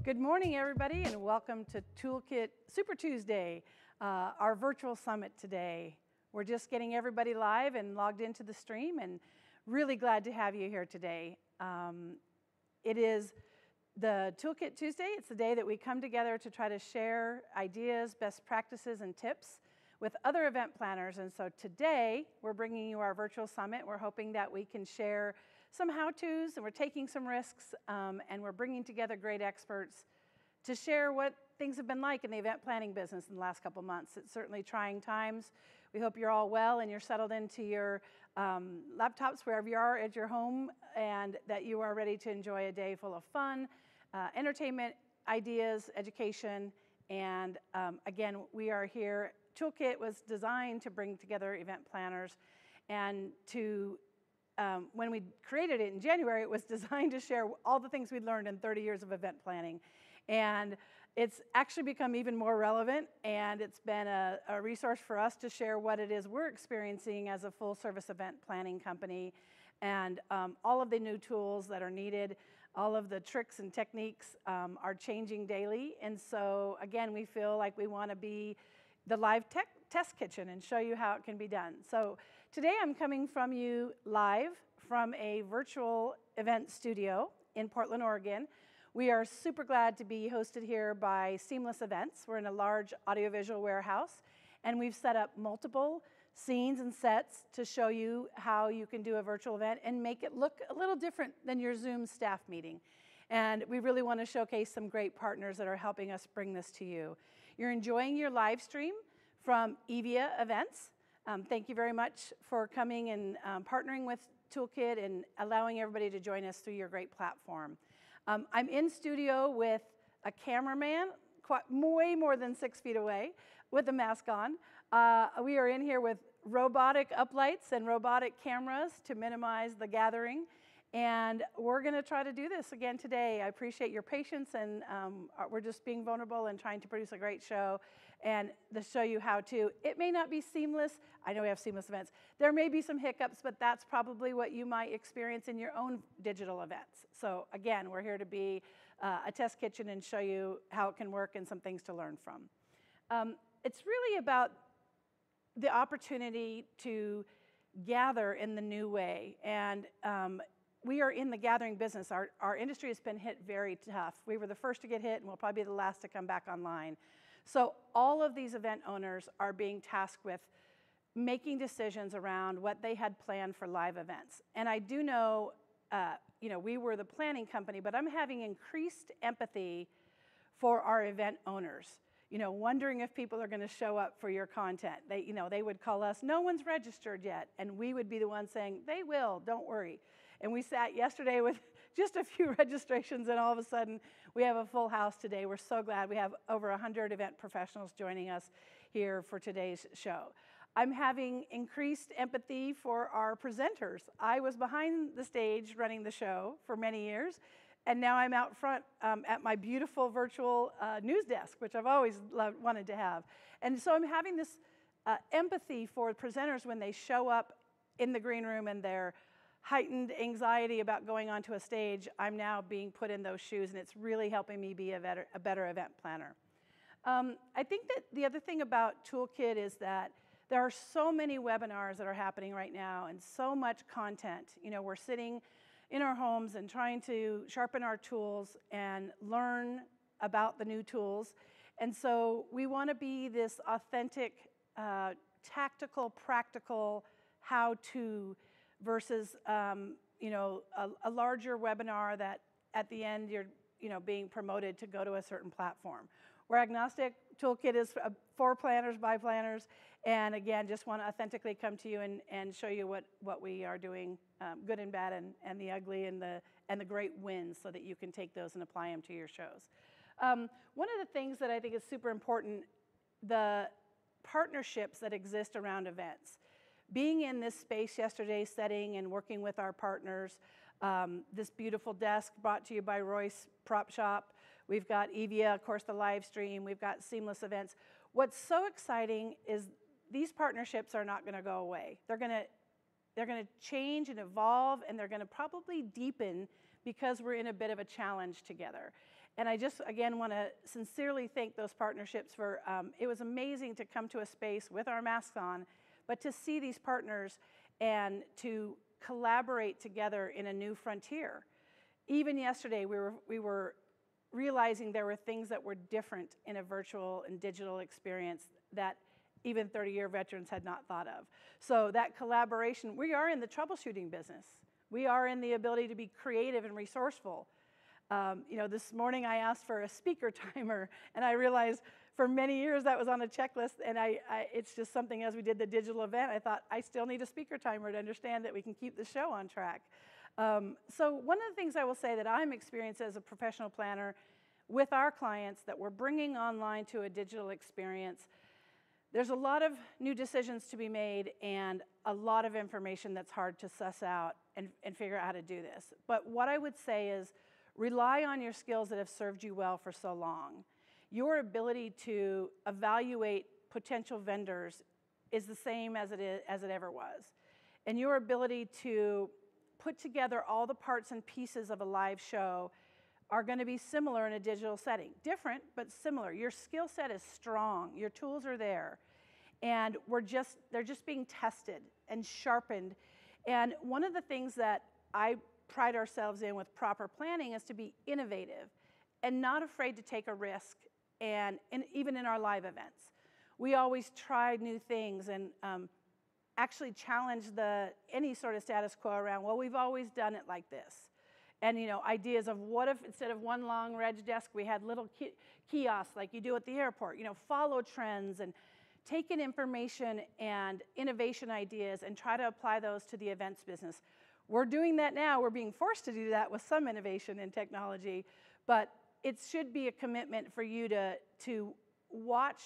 Good morning, everybody, and welcome to Toolkit Super Tuesday, our virtual summit today. We're just getting everybody live and logged into the stream, and really glad to have you here today. It is the Toolkit Tuesday. It's the day that we come together to try to share ideas, best practices, and tips with other event planners. And so today, we're bringing you our virtual summit. We're hoping that we can share some how-tos, and we're taking some risks, and we're bringing together great experts to share what things have been like in the event planning business in the last couple months. It's certainly trying times. We hope you're all well and you're settled into your laptops wherever you are at your home, and that you are ready to enjoy a day full of fun, entertainment, ideas, education, and again, we are here. Toolkit was designed to bring together event planners, and to when we created it in January, it was designed to share all the things we'd learned in 30 years of event planning. And it's actually become even more relevant, and it's been a resource for us to share what it is we're experiencing as a full-service event planning company, and all of the new tools that are needed, all of the tricks and techniques are changing daily. And so, again, we feel like we want to be the live test kitchen and show you how it can be done. So today I'm coming from you live from a virtual event studio in Portland, Oregon. We are super glad to be hosted here by Seamless Events. We're in a large audiovisual warehouse, and we've set up multiple scenes and sets to show you how you can do a virtual event and make it look a little different than your Zoom staff meeting. And we really want to showcase some great partners that are helping us bring this to you. You're enjoying your live stream from Evia Events. Thank you very much for coming and partnering with Toolkit and allowing everybody to join us through your great platform. I'm in studio with a cameraman, way more than 6 feet away, with a mask on. We are in here with robotic uplights and robotic cameras to minimize the gathering. And we're going to try to do this again today. I appreciate your patience, and we're just being vulnerable and trying to produce a great show and to show you how to. It may not be seamless. I know we have seamless events. There may be some hiccups, but that's probably what you might experience in your own digital events. So again, we're here to be a test kitchen and show you how it can work and some things to learn from. It's really about the opportunity to gather in the new way, and we are in the gathering business. Our industry has been hit very tough. We were the first to get hit, and we'll probably be the last to come back online. So all of these event owners are being tasked with making decisions around what they had planned for live events. And I do know, we were the planning company, but I'm having increased empathy for our event owners. Wondering if people are going to show up for your content. They would call us, no one's registered yet, and we would be the ones saying, they will, don't worry. And we sat yesterday with just a few registrations, and all of a sudden, we have a full house today. We're so glad we have over 100 event professionals joining us here for today's show. I'm having increased empathy for our presenters. I was behind the stage running the show for many years, and now I'm out front at my beautiful virtual news desk, which I've always wanted to have. And so I'm having this empathy for presenters when they show up in the green room and their heightened anxiety about going onto a stage. I'm now being put in those shoes, and it's really helping me be a better event planner. I think that the other thing about Toolkit is that there are so many webinars that are happening right now and so much content. We're sitting in our homes and trying to sharpen our tools and learn about the new tools. And so we want to be this authentic, tactical, practical how-to versus a larger webinar that at the end you're being promoted to go to a certain platform. We're agnostic. Toolkit is for planners, by planners, and again, just want to authentically come to you and show you what we are doing, good and bad, and the ugly and the great wins, so that you can take those and apply them to your shows. One of the things that I think is super important, the partnerships that exist around events. Being in this space yesterday, setting and working with our partners, this beautiful desk brought to you by Royce Prop Shop. We've got Evia, of course, the live stream. We've got Seamless Events. What's so exciting is these partnerships are not going to go away. They're going to change and evolve, and they're going to probably deepen because we're in a bit of a challenge together. And I just, again, want to sincerely thank those partnerships for, it was amazing to come to a space with our masks on, but to see these partners and to collaborate together in a new frontier. Even yesterday, we were realizing there were things that were different in a virtual and digital experience that even 30-year veterans had not thought of. So that collaboration, we are in the troubleshooting business. We are in the ability to be creative and resourceful. You know, this morning I asked for a speaker timer, and I realized for many years that was on a checklist, and it's just something as we did the digital event, I thought I still need a speaker timer to understand that we can keep the show on track. So one of the things I will say that I'm experienced as a professional planner with our clients that we're bringing online to a digital experience, there's a lot of new decisions to be made and a lot of information that's hard to suss out and figure out how to do this. But what I would say is rely on your skills that have served you well for so long. Your ability to evaluate potential vendors is the same as it ever was. And your ability to put together all the parts and pieces of a live show are going to be similar in a digital setting. Different, but similar. Your skill set is strong. Your tools are there. And they're just being tested and sharpened. And one of the things that I pride ourselves in with proper planning is to be innovative and not afraid to take a risk, and even in our live events. We always try new things and actually challenge any sort of status quo around, well, we've always done it like this. And, you know, ideas of what if instead of one long reg desk, we had little kiosks like you do at the airport, you know, follow trends and take in information and innovation ideas and try to apply those to the events business. We're doing that now. We're being forced to do that with some innovation in technology, but it should be a commitment for you to watch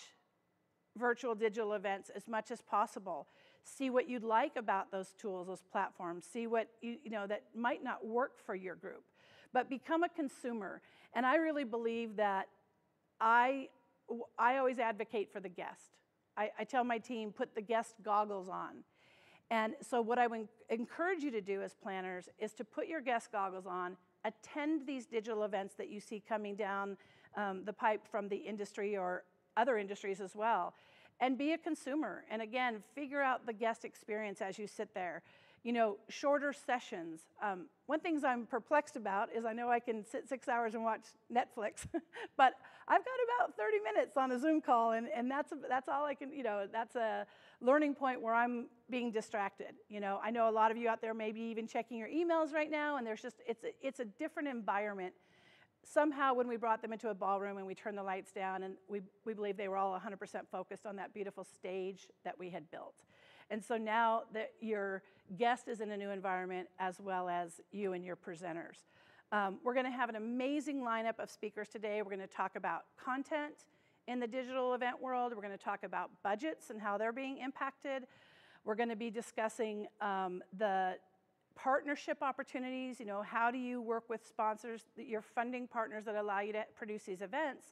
virtual digital events as much as possible. See what you'd like about those tools, those platforms. See what you know that might not work for your group, but become a consumer. And I really believe that I always advocate for the guest. I tell my team, put the guest goggles on. And so what I would encourage you to do as planners is to put your guest goggles on, attend these digital events that you see coming down the pipe from the industry or other industries as well, and be a consumer. And again, figure out the guest experience as you sit there. You know, shorter sessions. One thing I'm perplexed about is I know I can sit 6 hours and watch Netflix, but I've got about 30 minutes on a Zoom call, and that's all I can, you know, that's a learning point where I'm being distracted. You know, I know a lot of you out there may be even checking your emails right now, and it's a different environment. Somehow when we brought them into a ballroom and we turned the lights down, and we believe they were all 100% focused on that beautiful stage that we had built. And so now that your guest is in a new environment as well as you and your presenters. We're going to have an amazing lineup of speakers today. We're going to talk about content in the digital event world. We're going to talk about budgets and how they're being impacted. We're going to be discussing the partnership opportunities. You know, how do you work with sponsors, your funding partners that allow you to produce these events?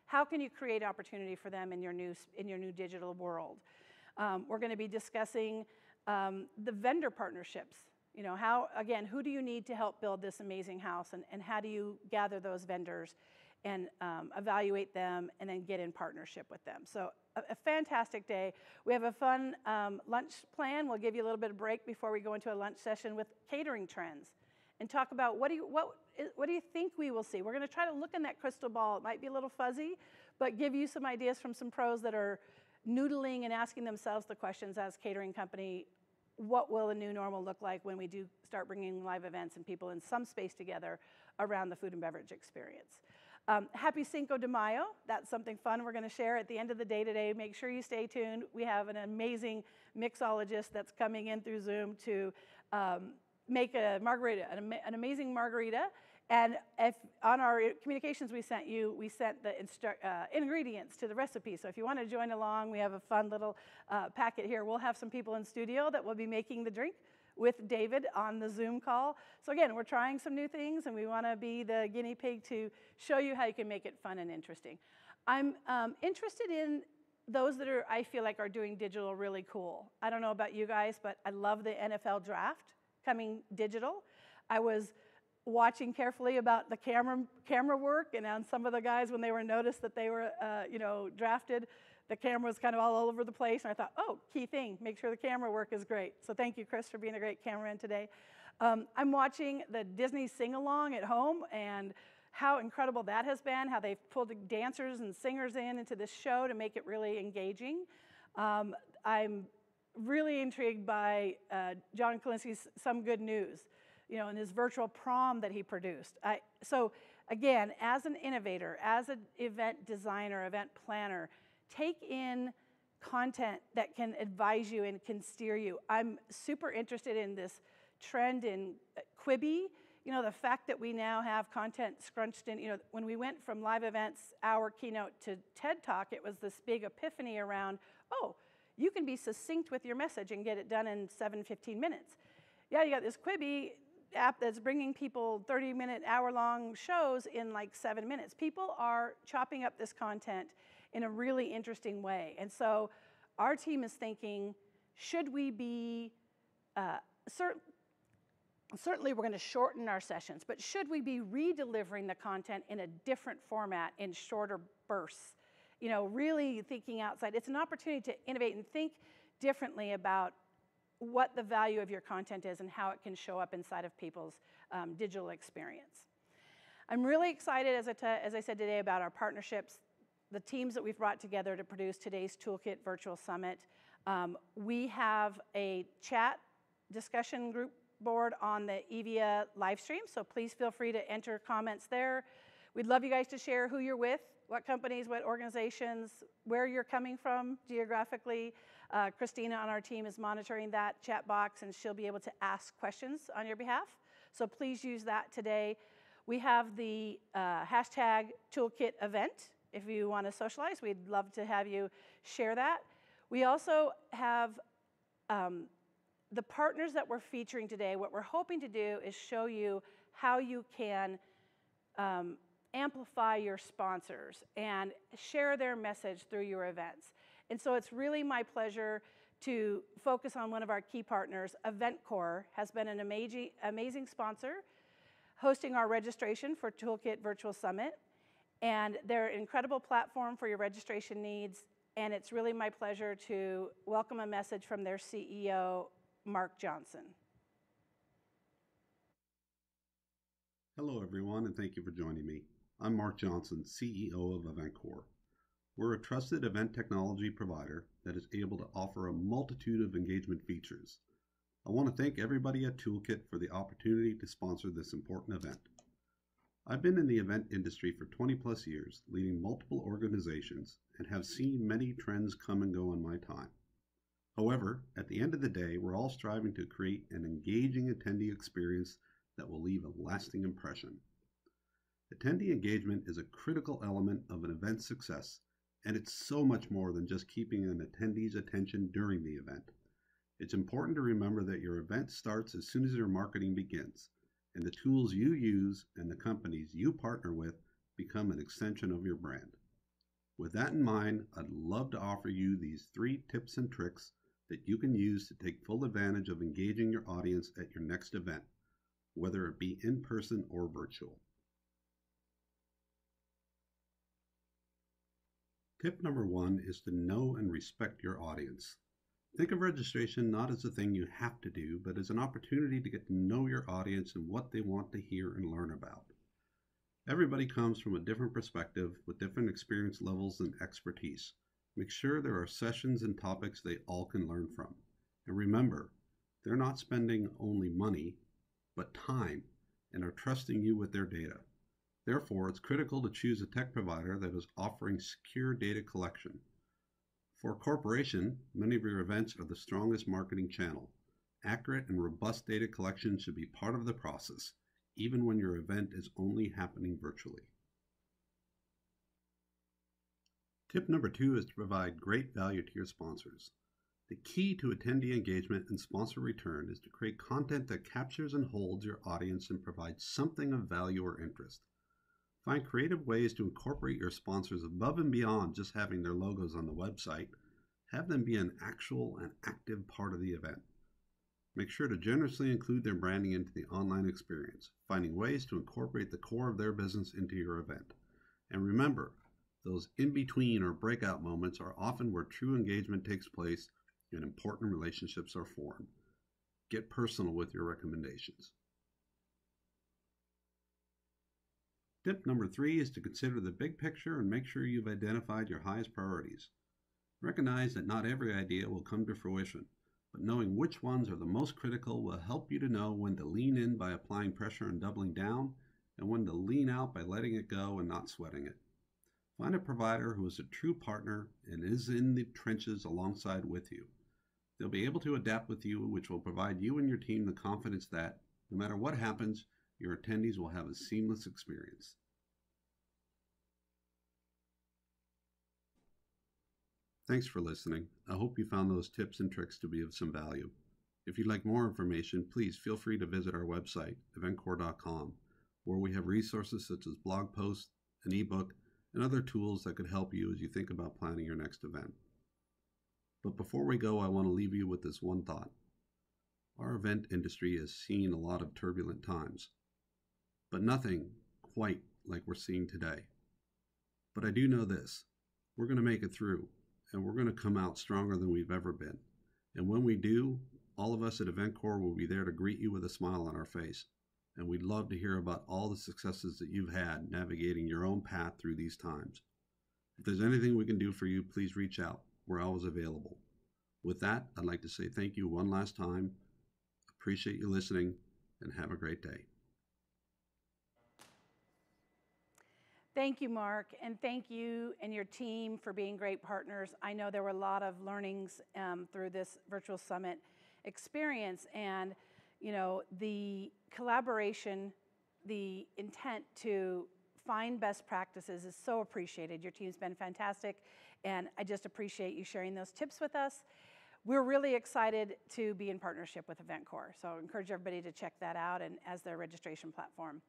How can you create opportunity for them in your new digital world? We're going to be discussing the vendor partnerships. You know, who do you need to help build this amazing house, and how do you gather those vendors and evaluate them and then get in partnership with them? So a fantastic day. We have a fun lunch plan. We'll give you a little bit of break before we go into a lunch session with catering trends and talk about what do you think we will see. We're going to try to look in that crystal ball. It might be a little fuzzy, but give you some ideas from some pros that are noodling and asking themselves the questions as catering company, what will a new normal look like when we do start bringing live events and people in some space together around the food and beverage experience. Happy Cinco de Mayo. That's something fun we're going to share at the end of the day today. Make sure you stay tuned. We have an amazing mixologist that's coming in through Zoom to make a margarita, an amazing margarita. And if on our communications we sent the ingredients to the recipe. So if you want to join along, we have a fun little packet here. We'll have some people in studio that will be making the drink with David on the Zoom call. So again, we're trying some new things, and we want to be the guinea pig to show you how you can make it fun and interesting. I'm interested in those that I feel like are doing digital really cool. I don't know about you guys, but I love the NFL draft coming digital. I was watching carefully about the camera work, and on some of the guys when they were noticed that they were drafted, the camera was kind of all over the place, and I thought, oh, key thing, make sure the camera work is great. So thank you, Chris, for being a great cameraman today. I'm watching the Disney sing-along at home, and how incredible that has been, how they've pulled dancers and singers into this show to make it really engaging. I'm really intrigued by John Kalinski's Some Good News, and his virtual prom that he produced. So again, as an innovator, as an event designer, event planner, take in content that can advise you and can steer you. I'm super interested in this trend in Quibi. The fact that we now have content scrunched in, when we went from live events, our keynote, to TED Talk, it was this big epiphany around, oh, you can be succinct with your message and get it done in 7-15 minutes. Yeah, you got this Quibi app that's bringing people 30-minute, hour-long shows in like 7 minutes. People are chopping up this content in a really interesting way. And so our team is thinking, should we be, certainly we're going to shorten our sessions, but should we be re-delivering the content in a different format in shorter bursts? Really thinking outside. It's an opportunity to innovate and think differently about what the value of your content is and how it can show up inside of people's digital experience. I'm really excited, as I said today, about our partnerships, the teams that we've brought together to produce today's Toolkit Virtual Summit. We have a chat discussion group board on the Evia live stream, so please feel free to enter comments there. We'd love you guys to share who you're with, what companies, what organizations, where you're coming from geographically. Christina on our team is monitoring that chat box, and she'll be able to ask questions on your behalf. So please use that today. We have the hashtag Toolkit event. If you want to socialize, we'd love to have you share that. We also have the partners that we're featuring today. What we're hoping to do is show you how you can amplify your sponsors and share their message through your events. And so it's really my pleasure to focus on one of our key partners. Eventcore has been an amazing sponsor, hosting our registration for Toolkit Virtual Summit. And they're an incredible platform for your registration needs. And it's really my pleasure to welcome a message from their CEO, Mark Johnson. Hello, everyone, and thank you for joining me. I'm Mark Johnson, CEO of Eventcore. We're a trusted event technology provider that is able to offer a multitude of engagement features. I want to thank everybody at Toolkit for the opportunity to sponsor this important event. I've been in the event industry for 20 plus years, leading multiple organizations, and have seen many trends come and go in my time. However, at the end of the day, we're all striving to create an engaging attendee experience that will leave a lasting impression. Attendee engagement is a critical element of an event's success, and it's so much more than just keeping an attendee's attention during the event. It's important to remember that your event starts as soon as your marketing begins, and the tools you use and the companies you partner with become an extension of your brand. With that in mind, I'd love to offer you these 3 tips and tricks that you can use to take full advantage of engaging your audience at your next event, whether it be in person or virtual. Tip number 1 is to know and respect your audience. Think of registration not as a thing you have to do, but as an opportunity to get to know your audience and what they want to hear and learn about. Everybody comes from a different perspective with different experience levels and expertise. Make sure there are sessions and topics they all can learn from. And remember, they're not spending only money, but time, and are trusting you with their data. Therefore, it's critical to choose a tech provider that is offering secure data collection. For a corporation, many of your events are the strongest marketing channel. Accurate and robust data collection should be part of the process, even when your event is only happening virtually. Tip number 2 is to provide great value to your sponsors. The key to attendee engagement and sponsor return is to create content that captures and holds your audience and provides something of value or interest. Find creative ways to incorporate your sponsors above and beyond just having their logos on the website. Have them be an actual and active part of the event. Make sure to generously include their branding into the online experience, finding ways to incorporate the core of their business into your event. And remember, those in-between or breakout moments are often where true engagement takes place and important relationships are formed. Get personal with your recommendations. Tip number 3 is to consider the big picture and make sure you've identified your highest priorities. Recognize that not every idea will come to fruition, but knowing which ones are the most critical will help you to know when to lean in by applying pressure and doubling down, and when to lean out by letting it go and not sweating it. Find a provider who is a true partner and is in the trenches alongside with you. They'll be able to adapt with you, which will provide you and your team the confidence that, no matter what happens, your attendees will have a seamless experience. Thanks for listening. I hope you found those tips and tricks to be of some value. If you'd like more information, please feel free to visit our website, eventcore.com, where we have resources such as blog posts, an ebook, and other tools that could help you as you think about planning your next event. But before we go, I want to leave you with this one thought. Our event industry has seen a lot of turbulent times, but nothing quite like we're seeing today. But I do know this, we're going to make it through, and we're going to come out stronger than we've ever been. And when we do, all of us at EventCore will be there to greet you with a smile on our face. And we'd love to hear about all the successes that you've had navigating your own path through these times. If there's anything we can do for you, please reach out. We're always available. With that, I'd like to say thank you one last time. Appreciate you listening, and have a great day. Thank you, Mark, and thank you and your team for being great partners. I know there were a lot of learnings through this virtual summit experience, and the collaboration, the intent to find best practices is so appreciated. Your team's been fantastic, and I just appreciate you sharing those tips with us. We're really excited to be in partnership with EventCore, so I encourage everybody to check that out and as their registration platform.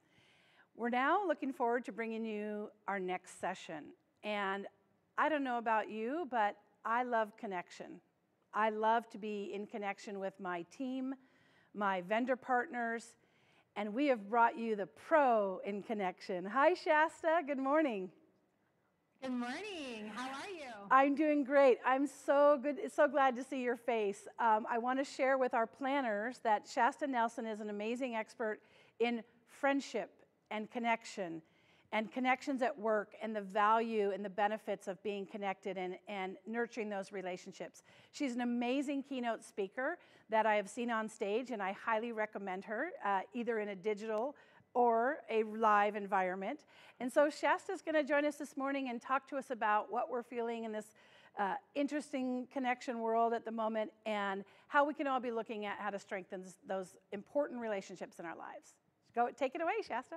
We're now looking forward to bringing you our next session. And I don't know about you, but I love connection. I love to be in connection with my team, my vendor partners, and we have brought you the pro in connection. Hi, Shasta. Good morning. Good morning. How are you? I'm doing great. I'm so glad to see your face. I want to share with our planners that Shasta Nelson is an amazing expert in friendship and connection and connections at work and the value and the benefits of being connected and nurturing those relationships. She's an amazing keynote speaker that I have seen on stage, and I highly recommend her either in a digital or a live environment. And so Shasta's going to join us this morning and talk to us about what we're feeling in this interesting connection world at the moment and how we can all be looking at how to strengthen those important relationships in our lives. Take it away, Shasta.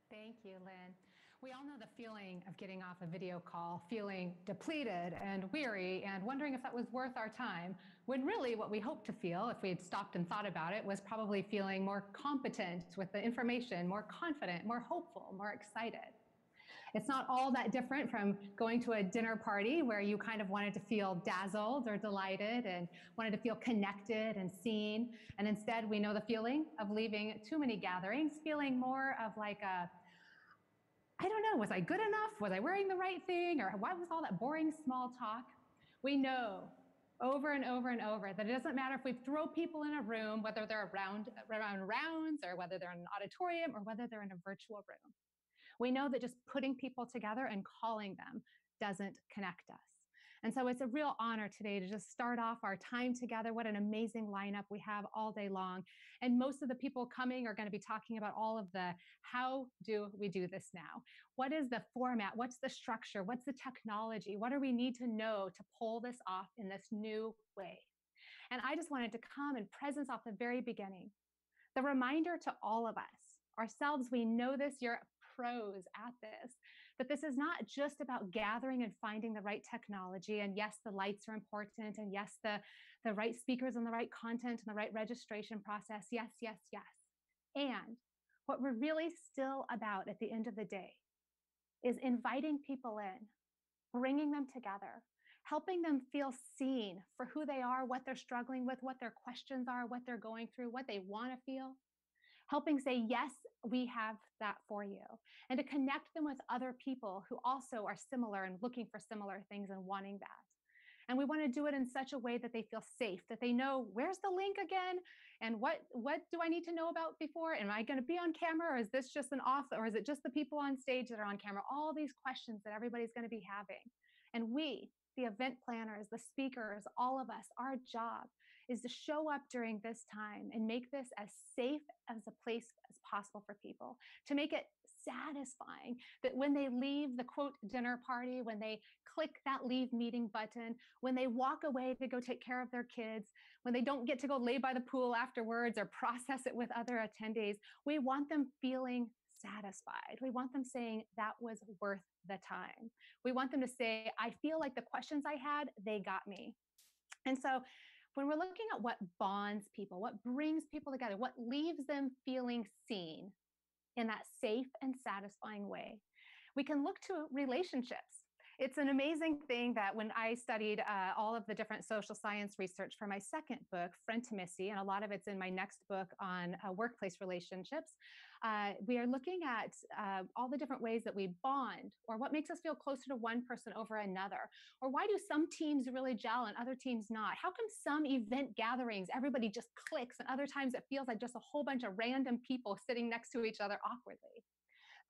Thank you, Lynn. We all know the feeling of getting off a video call, feeling depleted and weary and wondering if that was worth our time, when really what we hoped to feel, if we had stopped and thought about it, was probably feeling more competent with the information, more confident, more hopeful, more excited. It's not all that different from going to a dinner party where you kind of wanted to feel dazzled or delighted and wanted to feel connected and seen. And instead, we know the feeling of leaving too many gatherings, feeling more of like I don't know, was I good enough? Was I wearing the right thing? Or what was all that boring small talk? We know over and over and over that it doesn't matter if we throw people in a room, whether they're around rounds or whether they're in an auditorium or whether they're in a virtual room. We know that just putting people together and calling them doesn't connect us. And so it's a real honor today to just start off our time together. What an amazing lineup we have all day long. And most of the people coming are going to be talking about all of the how do we do this now? What is the format? What's the structure? What's the technology? What do we need to know to pull this off in this new way? And I just wanted to come and presence off the very beginning. The reminder to all of us, ourselves, we know this, you're pros at this, that this is not just about gathering and finding the right technology. And yes, the lights are important. And yes, the right speakers and the right content and the right registration process. Yes, yes, yes. And what we're really still about at the end of the day is inviting people in, bringing them together, helping them feel seen for who they are, what they're struggling with, what their questions are, what they're going through, what they want to feel. Helping say, yes, we have that for you. And to connect them with other people who also are similar and looking for similar things and wanting that. And we want to do it in such a way that they feel safe, that they know, where's the link again? And what do I need to know about before? Am I going to be on camera, or is this just an off, or is it just the people on stage that are on camera? All these questions that everybody's going to be having. And we, the event planners, the speakers, all of us, our job is to show up during this time and make this as safe as a place as possible for people, to make it satisfying, that when they leave the quote dinner party, when they click that leave meeting button, when they walk away to go take care of their kids, when they don't get to go lay by the pool afterwards or process it with other attendees, we want them feeling satisfied. We want them saying that was worth the time. We want them to say, I feel like the questions I had, they got me. And so when we're looking at what bonds people, what brings people together, what leaves them feeling seen in that safe and satisfying way, we can look to relationships. It's an amazing thing that when I studied all of the different social science research for my second book, Frientimacy, and a lot of it's in my next book on workplace relationships, we are looking at all the different ways that we bond, or what makes us feel closer to one person over another, or why do some teams really gel and other teams not? How come some event gatherings, everybody just clicks, and other times it feels like just a whole bunch of random people sitting next to each other awkwardly?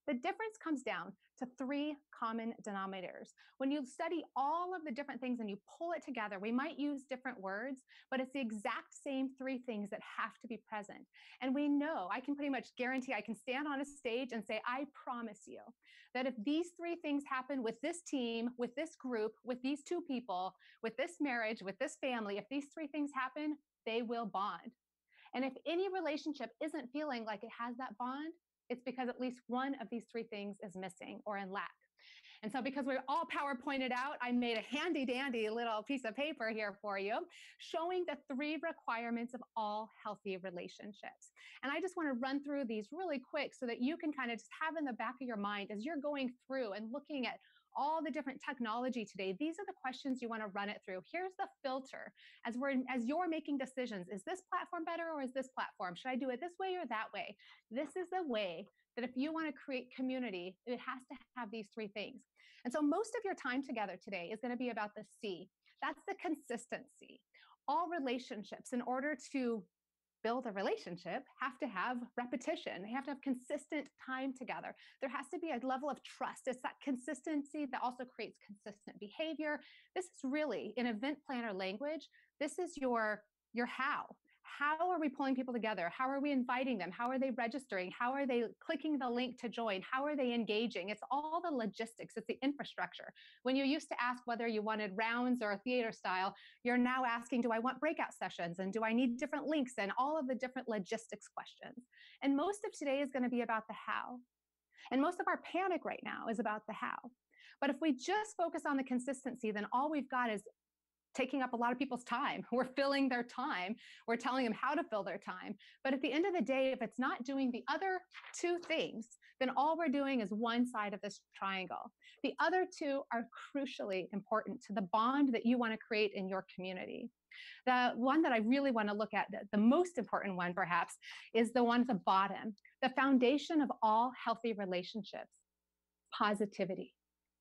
The difference comes down to three common denominators. When you study all of the different things and you pull it together, we might use different words, but it's the exact same three things that have to be present. And we know, I can pretty much guarantee, I can stand on a stage and say, I promise you that if these three things happen with this team, with this group, with these two people, with this marriage, with this family, if these three things happen, they will bond. And if any relationship isn't feeling like it has that bond, it's because at least one of these three things is missing or in lack. And so because we're all PowerPointed out, I made a handy dandy little piece of paper here for you showing the three requirements of all healthy relationships. And I just want to run through these really quick so that you can kind of just have in the back of your mind as you're going through and looking at all the different technology today. These are the questions you want to run it through. Here's the filter as you're making decisions. Is this platform better or is this platform? Should I do it this way or that way? This is the way that if you want to create community, it has to have these three things. And so most of your time together today is going to be about the C. That's the consistency. All relationships, in order to build a relationship, have to have repetition. They have to have consistent time together. There has to be a level of trust. It's that consistency that also creates consistent behavior. This is really, in event planner language, this is your how. How are we pulling people together? How are we inviting them? How are they registering? How are they clicking the link to join? How are they engaging? It's all the logistics. It's the infrastructure. When you used to ask whether you wanted rounds or a theater style, you're now asking, do I want breakout sessions? And do I need different links? And all of the different logistics questions. And most of today is going to be about the how. And most of our panic right now is about the how. But if we just focus on the consistency, then all we've got is taking up a lot of people's time. We're filling their time. We're telling them how to fill their time. But at the end of the day, if it's not doing the other two things, then all we're doing is one side of this triangle. The other two are crucially important to the bond that you want to create in your community. The one that I really want to look at, the most important one perhaps, is the one at the bottom, the foundation of all healthy relationships: positivity.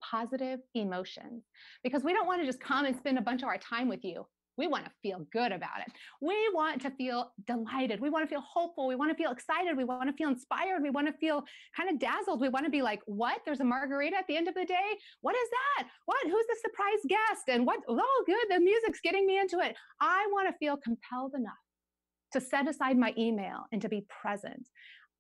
Positive emotions, because we don't want to just come and spend a bunch of our time with you. We want to feel good about it. We want to feel delighted. We want to feel hopeful. We want to feel excited. We want to feel inspired. We want to feel kind of dazzled. We want to be like, what? There's a margarita at the end of the day? What is that? What? Who's the surprise guest? And what? Oh, good. The music's getting me into it. I want to feel compelled enough to set aside my email and to be present.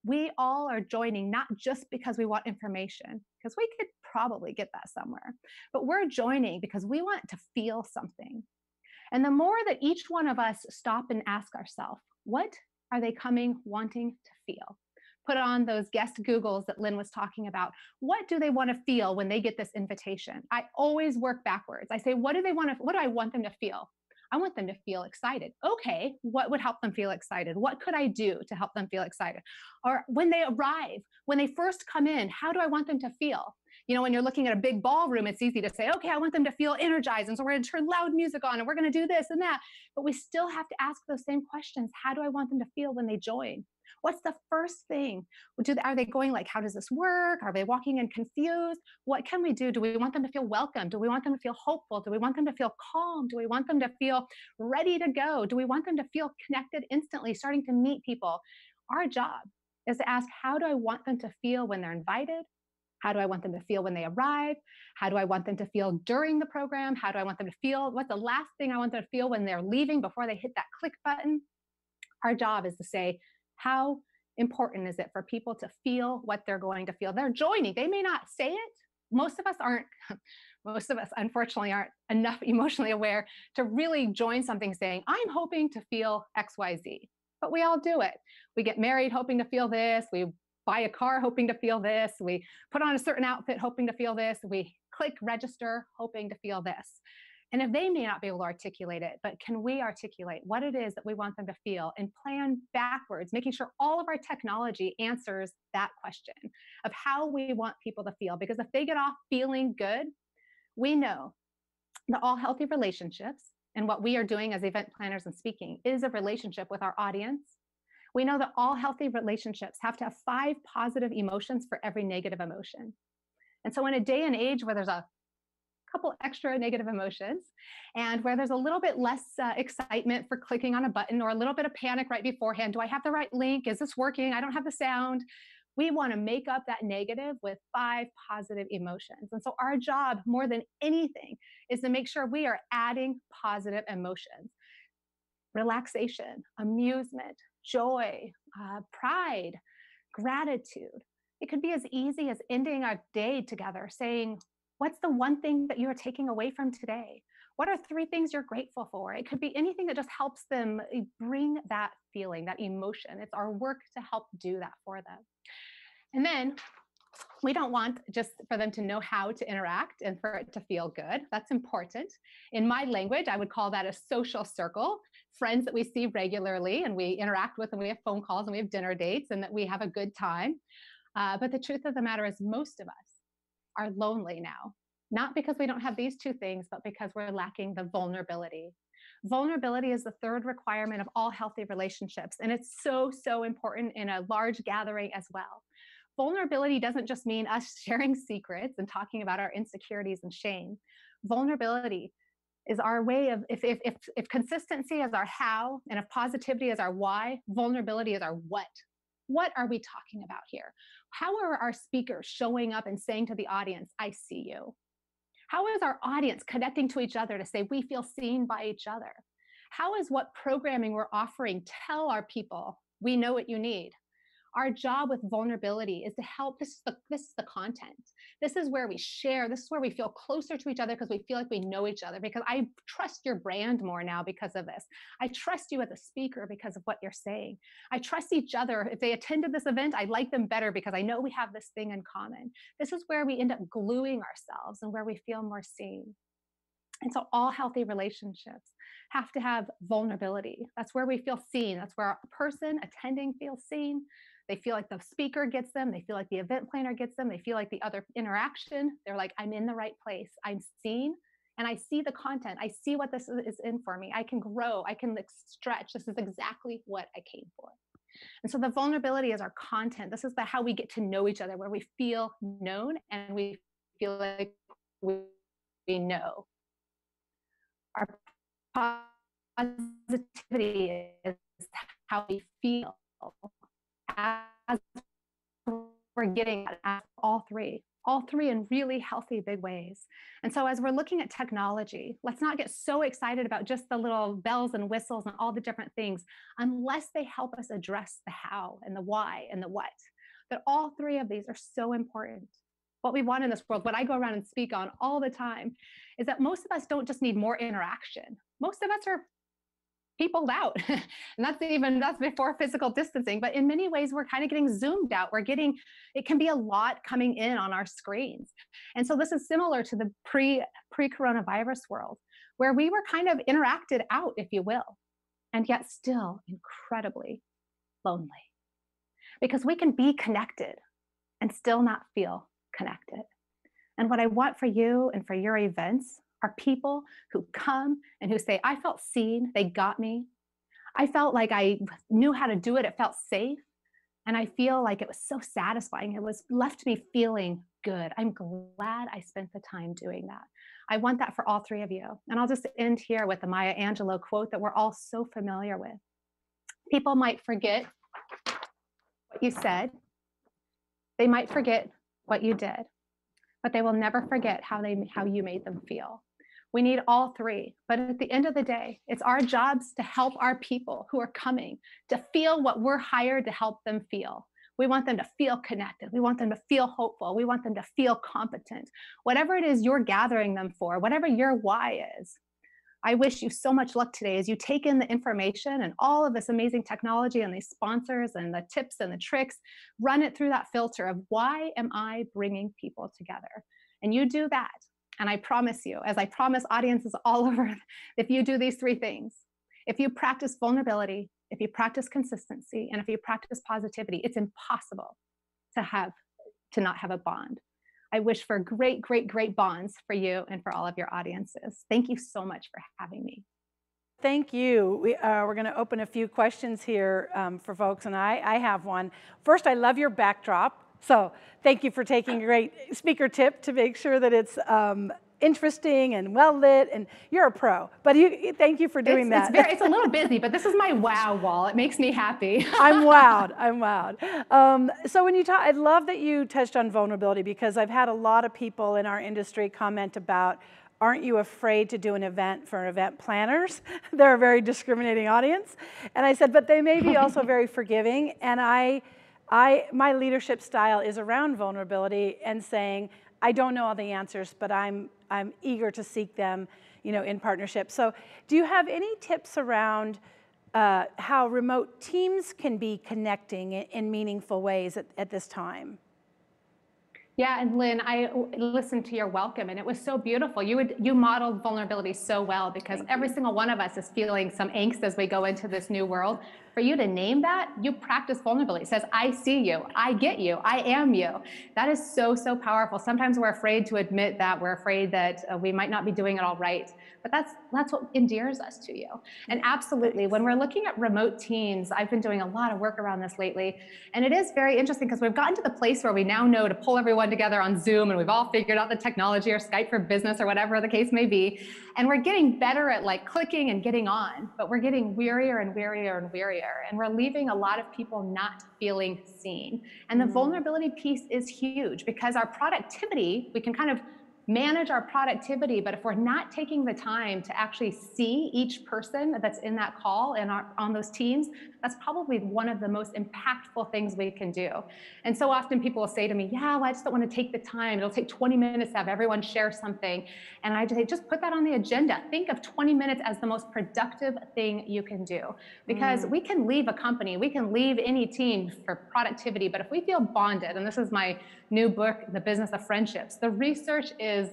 We all are joining not just because we want information, because we could probably get that somewhere, but we're joining because we want to feel something. And the more that each one of us stop and ask ourselves, what are they coming wanting to feel? Put on those guest Googles that Lynn was talking about. What do they want to feel when they get this invitation? I always work backwards. I say, what do I want them to feel? I want them to feel excited. Okay, what would help them feel excited? What could I do to help them feel excited? Or when they arrive, when they first come in, how do I want them to feel? You know, when you're looking at a big ballroom, it's easy to say, okay, I want them to feel energized. And so we're going to turn loud music on and we're going to do this and that. But we still have to ask those same questions. How do I want them to feel when they join? What's the first thing? Are they going like, how does this work? Are they walking in confused? What can we do? Do we want them to feel welcome? Do we want them to feel hopeful? Do we want them to feel calm? Do we want them to feel ready to go? Do we want them to feel connected instantly, starting to meet people? Our job is to ask, how do I want them to feel when they're invited? How do I want them to feel when they arrive? How do I want them to feel during the program? How do I want them to feel? What's the last thing I want them to feel when they're leaving before they hit that click button? Our job is to say, how important is it for people to feel what they're going to feel? They're joining. They may not say it. Most of us unfortunately aren't enough emotionally aware to really join something saying, I'm hoping to feel XYZ. But we all do it. We get married hoping to feel this. We buy a car hoping to feel this. We put on a certain outfit hoping to feel this. We click register hoping to feel this. And if they may not be able to articulate it, but can we articulate what it is that we want them to feel and plan backwards, making sure all of our technology answers that question of how we want people to feel? Because if they get off feeling good, we know that all healthy relationships and what we are doing as event planners and speaking is a relationship with our audience. We know that all healthy relationships have to have 5 positive emotions for every negative emotion. And so in a day and age where there's a couple extra negative emotions and where there's a little bit less excitement for clicking on a button or a little bit of panic right beforehand, do I have the right link? Is this working? I don't have the sound. We want to make up that negative with 5 positive emotions. And so our job more than anything is to make sure we are adding positive emotions. Relaxation, amusement, joy, pride, gratitude. It could be as easy as ending our day together saying, what's the one thing that you're taking away from today? What are 3 things you're grateful for? It could be anything that just helps them bring that feeling, that emotion. It's our work to help do that for them. And then we don't want just for them to know how to interact and for it to feel good. That's important. In my language, I would call that a social circle, friends that we see regularly and we interact with, and we have phone calls and we have dinner dates and that we have a good time. But the truth of the matter is most of us are lonely now, not because we don't have these 2 things, but because we're lacking the vulnerability. Vulnerability is the 3rd requirement of all healthy relationships. And it's so, so important in a large gathering as well. Vulnerability doesn't just mean us sharing secrets and talking about our insecurities and shame. Vulnerability is our way of, if consistency is our how, and if positivity is our why, vulnerability is our what. What are we talking about here? How are our speakers showing up and saying to the audience, I see you? How is our audience connecting to each other to say we feel seen by each other? How is what programming we're offering tell our people we know what you need? Our job with vulnerability is to help. This is the content. This is where we share. This is where we feel closer to each other because we feel like we know each other, because I trust your brand more now because of this. I trust you as a speaker because of what you're saying. I trust each other. If they attended this event, I like them better because I know we have this thing in common. This is where we end up gluing ourselves and where we feel more seen. And so all healthy relationships have to have vulnerability. That's where we feel seen. That's where a person attending feels seen. They feel like the speaker gets them. They feel like the event planner gets them. They feel like the other interaction. They're like, I'm in the right place. I'm seen and I see the content. I see what this is in for me. I can grow. I can stretch. This is exactly what I came for. And so the vulnerability is our content. This is how we get to know each other, where we feel known and we feel like we know. Our positivity is how we feel as we're getting at all three in really healthy, big ways. And so as we're looking at technology, let's not get so excited about just the little bells and whistles and all the different things, unless they help us address the how and the why and the what. But all 3 of these are so important. What we want in this world, what I go around and speak on all the time, is that most of us don't just need more interaction. Most of us are peopled out. And that's before physical distancing. But in many ways, we're kind of getting zoomed out. It can be a lot coming in on our screens. And so this is similar to the pre-coronavirus world, where we were kind of interacted out, if you will, and yet still incredibly lonely. Because we can be connected and still not feel connected. And what I want for you and for your events are people who come and who say, I felt seen, they got me. I felt like I knew how to do it, it felt safe. And I feel like it was so satisfying. It was left me feeling good. I'm glad I spent the time doing that. I want that for all three of you. And I'll just end here with the Maya Angelou quote that we're all so familiar with. People might forget what you said. They might forget what you did, but they will never forget how you made them feel. We need all three, but at the end of the day, it's our jobs to help our people who are coming to feel what we're hired to help them feel. We want them to feel connected. We want them to feel hopeful. We want them to feel competent. Whatever it is you're gathering them for, whatever your why is, I wish you so much luck today as you take in the information and all of this amazing technology and these sponsors and the tips and the tricks, run it through that filter of why am I bringing people together? And you do that. And I promise you, as I promise audiences all over, if you do these three things, if you practice vulnerability, if you practice consistency, and if you practice positivity, it's impossible to not have a bond. I wish for great, great, great bonds for you and for all of your audiences. Thank you so much for having me. Thank you. We're going to open a few questions here for folks, and I have one. First, I love your backdrop. So thank you for taking a great speaker tip to make sure that it's interesting and well lit, and you're a pro. But thank you for doing that. It's a little busy, but this is my wow wall. It makes me happy. I'm wowed. I'm wowed. So when you talk, I love that you touched on vulnerability, because I've had a lot of people in our industry comment about, aren't you afraid to do an event for event planners? They're a very discriminating audience. And I said, but they may be also very forgiving. And my leadership style is around vulnerability and saying, I don't know all the answers, but I'm eager to seek them, in partnership. So do you have any tips around how remote teams can be connecting in meaningful ways at this time? Yeah, and Lynn, I listened to your welcome, and it was so beautiful. You modeled vulnerability so well, because every single one of us is feeling some angst as we go into this new world. For you to name that, you practice vulnerability. It says, I see you, I get you, I am you. That is so, so powerful. Sometimes we're afraid to admit that. We're afraid that we might not be doing it all right. But that's what endears us to you. And absolutely, when we're looking at remote teams, I've been doing a lot of work around this lately. And it is very interesting, because we've gotten to the place where we now know to pull everyone together on Zoom, and we've all figured out the technology, or Skype for Business, or whatever the case may be. And we're getting better at clicking and getting on, but we're getting wearier and wearier and wearier. And we're leaving a lot of people not feeling seen. And the vulnerability piece is huge, because our productivity, we can kind of manage our productivity, but if we're not taking the time to actually see each person that's in that call and on those teams, that's probably one of the most impactful things we can do. And so often people will say to me, yeah, well, I just don't want to take the time. It'll take 20 minutes to have everyone share something. And I just say, just put that on the agenda. Think of 20 minutes as the most productive thing you can do. Because we can leave a company, we can leave any team for productivity, but if we feel bonded, and this is my new book, The Business of Friendships, the research is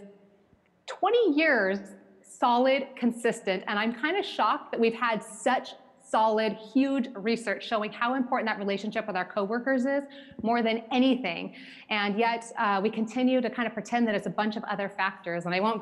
20 years solid, consistent, and I'm kind of shocked that we've had such solid, huge research showing how important that relationship with our coworkers is more than anything. And yet we continue to kind of pretend that it's a bunch of other factors. And I won't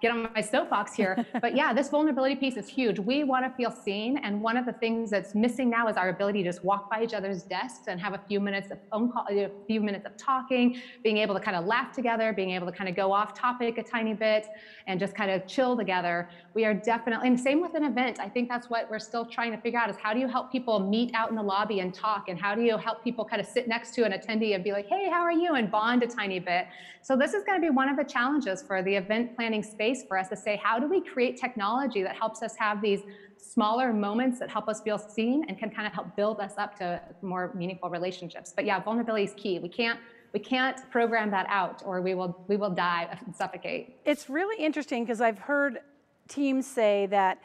get on my soapbox here, but yeah, this vulnerability piece is huge. We want to feel seen. And one of the things that's missing now is our ability to just walk by each other's desks and have a few minutes of phone call, a few minutes of talking, being able to kind of laugh together, being able to kind of go off topic a tiny bit and just kind of chill together. We are definitely, and same with an event. I think that's what we're still trying to figure out, is how do you help people meet out in the lobby and talk, and how do you help people kind of sit next to an attendee and be like, hey, how are you, and bond a tiny bit. So this is going to be one of the challenges for the event planning space for us, to say, how do we create technology that helps us have these smaller moments that help us feel seen and can kind of help build us up to more meaningful relationships. But yeah, vulnerability is key. We can't program that out, or we will die and suffocate. It's really interesting, because I've heard teams say that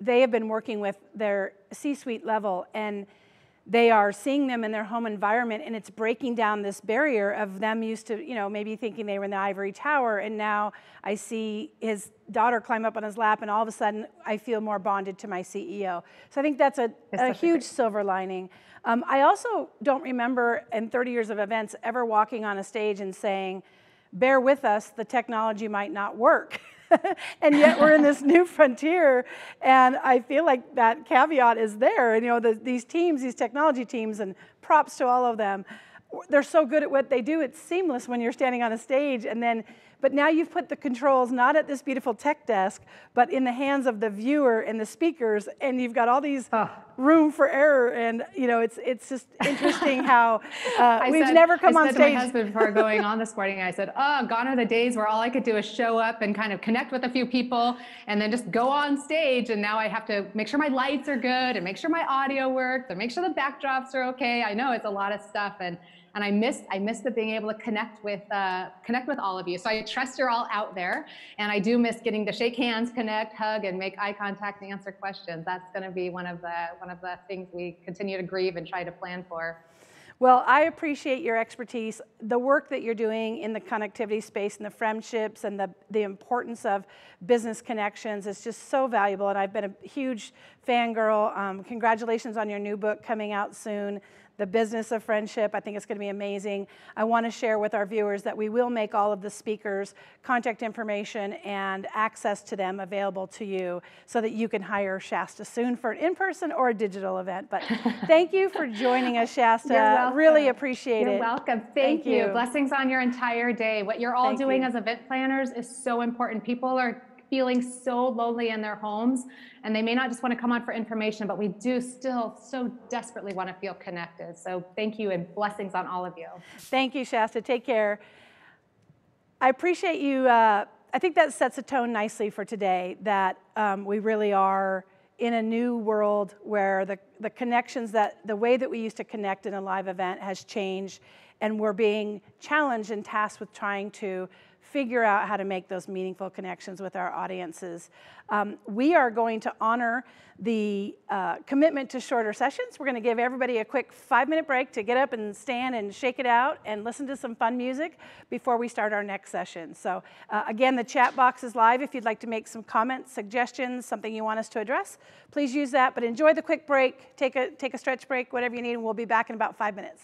they have been working with their C-suite level, and they are seeing them in their home environment, and it's breaking down this barrier of them used to, maybe thinking they were in the ivory tower, and now I see his daughter climb up on his lap, and all of a sudden I feel more bonded to my CEO. So I think that's a huge silver lining. I also don't remember in 30 years of events ever walking on a stage and saying, bear with us, the technology might not work. And yet we're in this new frontier, and I feel like that caveat is there. And, you know, these teams, these technology teams, and props to all of them, they're so good at what they do. It's seamless when you're standing on a stage, and then, but now you've put the controls not at this beautiful tech desk, but in the hands of the viewer and the speakers, and you've got all these room for error. And, you know, it's just interesting how we've never come on stage. I said to my husband before going on this morning, I said, oh, gone are the days where all I could do is show up and kind of connect with a few people and then just go on stage. And now I have to make sure my lights are good and make sure my audio works and make sure the backdrops are okay. I know it's a lot of stuff, and I miss the being able to connect with all of you. So I trust you're all out there, and I do miss getting to shake hands, connect, hug, and make eye contact and answer questions. That's going to be one of the things we continue to grieve and try to plan for. Well, I appreciate your expertise, the work that you're doing in the connectivity space and the friendships and the importance of business connections is just so valuable, and I've been a huge fangirl. Congratulations on your new book coming out soon, The Business of Friendship. I think it's going to be amazing. I want to share with our viewers that we will make all of the speakers' contact information and access to them available to you so that you can hire Shasta soon for an in-person or a digital event. But thank you for joining us, Shasta. You're welcome. Really appreciate it. You're welcome. Thank you. Blessings on your entire day. What you're all doing as event planners is so important. People are feeling so lonely in their homes, and they may not just want to come on for information, but we do still so desperately want to feel connected. So thank you, and blessings on all of you. Thank you, Shasta. Take care. I appreciate you. I think that sets a tone nicely for today, that we really are in a new world where the connections, the way that we used to connect in a live event has changed, and we're being challenged and tasked with trying to figure out how to make those meaningful connections with our audiences. We are going to honor the commitment to shorter sessions. We're going to give everybody a quick 5-minute break to get up and stand and shake it out and listen to some fun music before we start our next session. So again, the chat box is live. If you'd like to make some comments, suggestions, something you want us to address, please use that. But enjoy the quick break, take a stretch break, whatever you need, and we'll be back in about 5 minutes.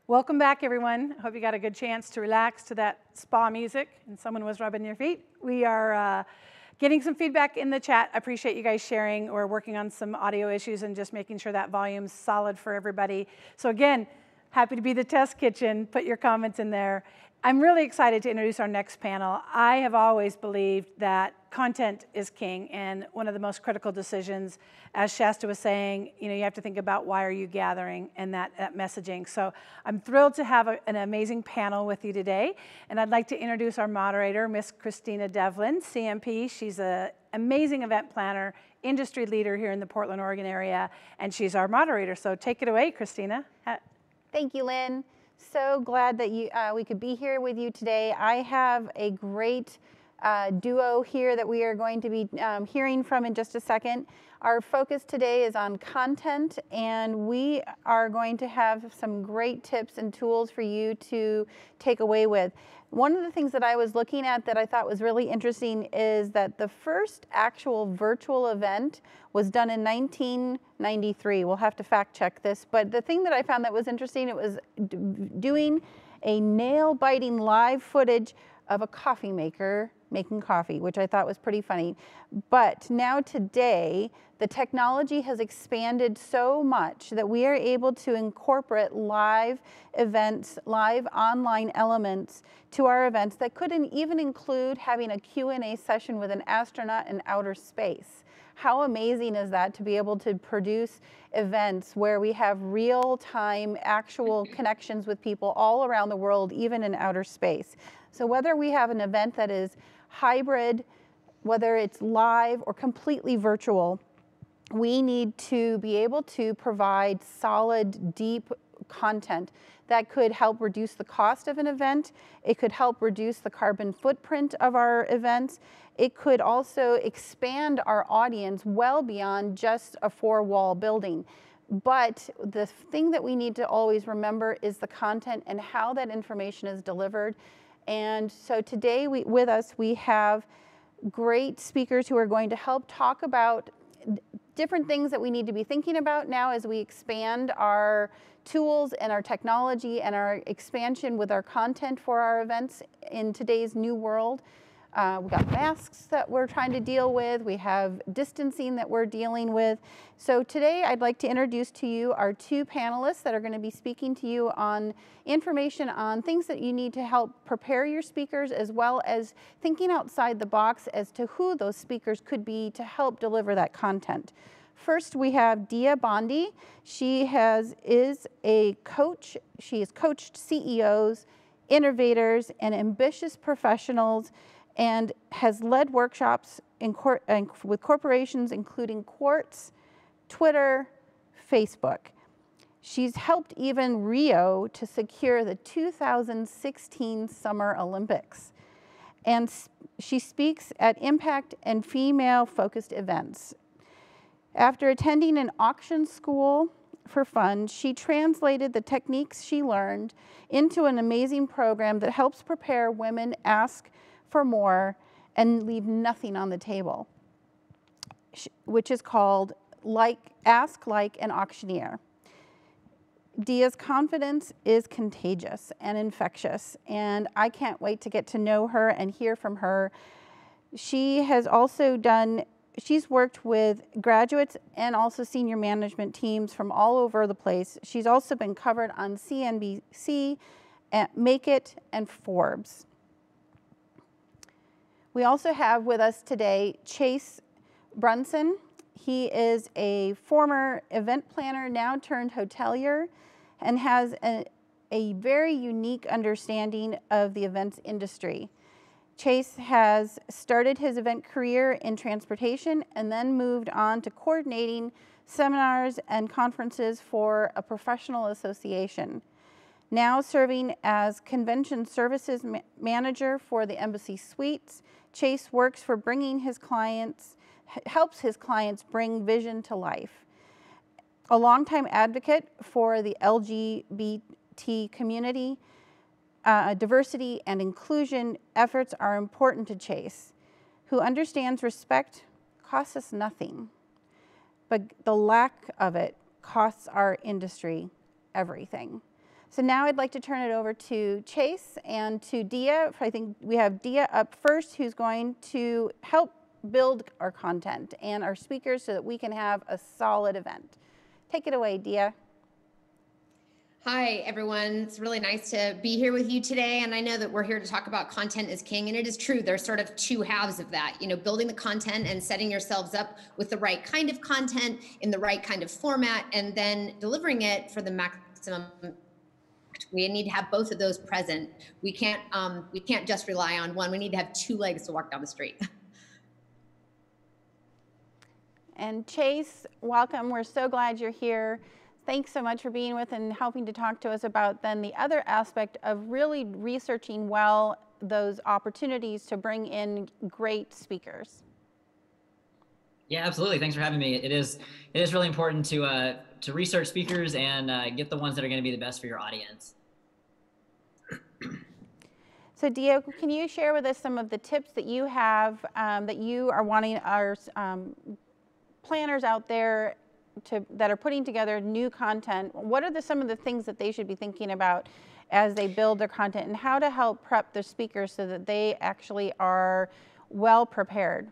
Welcome back, everyone. I hope you got a good chance to relax to that spa music and someone was rubbing your feet. We are getting some feedback in the chat. I appreciate you guys sharing. We're working on some audio issues and just making sure that volume's solid for everybody. So again, happy to be the test kitchen. Put your comments in there. I'm really excited to introduce our next panel. I have always believed that content is king, and one of the most critical decisions, as Shasta was saying, you have to think about why are you gathering and that messaging. So I'm thrilled to have an amazing panel with you today, and I'd like to introduce our moderator, Miss Christina Devlin, CMP. She's an amazing event planner, industry leader here in the Portland, Oregon area, and she's our moderator. So take it away, Christina. Thank you, Lynn. So glad that we could be here with you today. I have a great duo here that we are going to be hearing from in just a second. Our focus today is on content, and we are going to have some great tips and tools for you to take away with. One of the things that I was looking at that I thought was really interesting is that the first actual virtual event was done in 1993. We'll have to fact check this, but the thing that I found that was interesting, it was doing a nail-biting live footage of a coffee maker making coffee, which I thought was pretty funny. But now today, the technology has expanded so much that we are able to incorporate live events, live online elements to our events that could even include having a Q&A session with an astronaut in outer space. How amazing is that to be able to produce events where we have real-time actual connections with people all around the world, even in outer space. So whether we have an event that is hybrid, whether it's live or completely virtual, we need to be able to provide solid, deep content that could help reduce the cost of an event. It could help reduce the carbon footprint of our events. It could also expand our audience well beyond just a four-wall building. But the thing that we need to always remember is the content and how that information is delivered. And so today with us, we have great speakers who are going to help talk about different things that we need to be thinking about now as we expand our tools and our technology and our expansion with our content for our events in today's new world. We've got masks that we're trying to deal with. We have distancing that we're dealing with. So today I'd like to introduce to you our two panelists that are going to be speaking to you on information on things that you need to help prepare your speakers, as well as thinking outside the box as to who those speakers could be to help deliver that content. First, we have Bondi. She is a coach. She has coached CEOs, innovators, and ambitious professionals, and has led workshops with corporations including Quartz, Twitter, Facebook. She's helped even Rio to secure the 2016 Summer Olympics. And she speaks at impact and female-focused events. After attending an auction school for fun, she translated the techniques she learned into an amazing program that helps prepare women ask for more and leave nothing on the table, which is called Ask Like an Auctioneer. Dia's confidence is contagious and infectious, and I can't wait to get to know her and hear from her. She has also she's worked with graduates and also senior management teams from all over the place. She's also been covered on CNBC, Make It, and Forbes. We also have with us today Chase Brunson. He is a former event planner, now turned hotelier, and has a very unique understanding of the events industry. Chase has started his event career in transportation and then moved on to coordinating seminars and conferences for a professional association. Now serving as convention services manager for the Embassy Suites, Chase works for helps his clients bring vision to life. A longtime advocate for the LGBT community, diversity and inclusion efforts are important to Chase, who understands respect costs us nothing, but the lack of it costs our industry everything. So now I'd like to turn it over to Chase and to Dia. I think we have Dia up first, who's going to help build our content and our speakers so that we can have a solid event. Take it away, Dia. Hi, everyone. It's really nice to be here with you today. And I know that we're here to talk about content is king. And it is true. There's sort of two halves of that, you know, building the content and setting yourselves up with the right kind of content in the right kind of format, and then delivering it for the maximum. We need to have both of those present. We can't just rely on one. We need to have two legs to walk down the street. And Chase, welcome. We're so glad you're here. Thanks so much for being with and helping to talk to us about then the other aspect of really researching well those opportunities to bring in great speakers. Yeah, absolutely. Thanks for having me. It is really important to research speakers and get the ones that are going to be the best for your audience. So Dia, can you share with us some of the tips that you have that you are wanting our planners out there that are putting together new content? What are some of the things that they should be thinking about as they build their content, and how to help prep their speakers so that they actually are well prepared?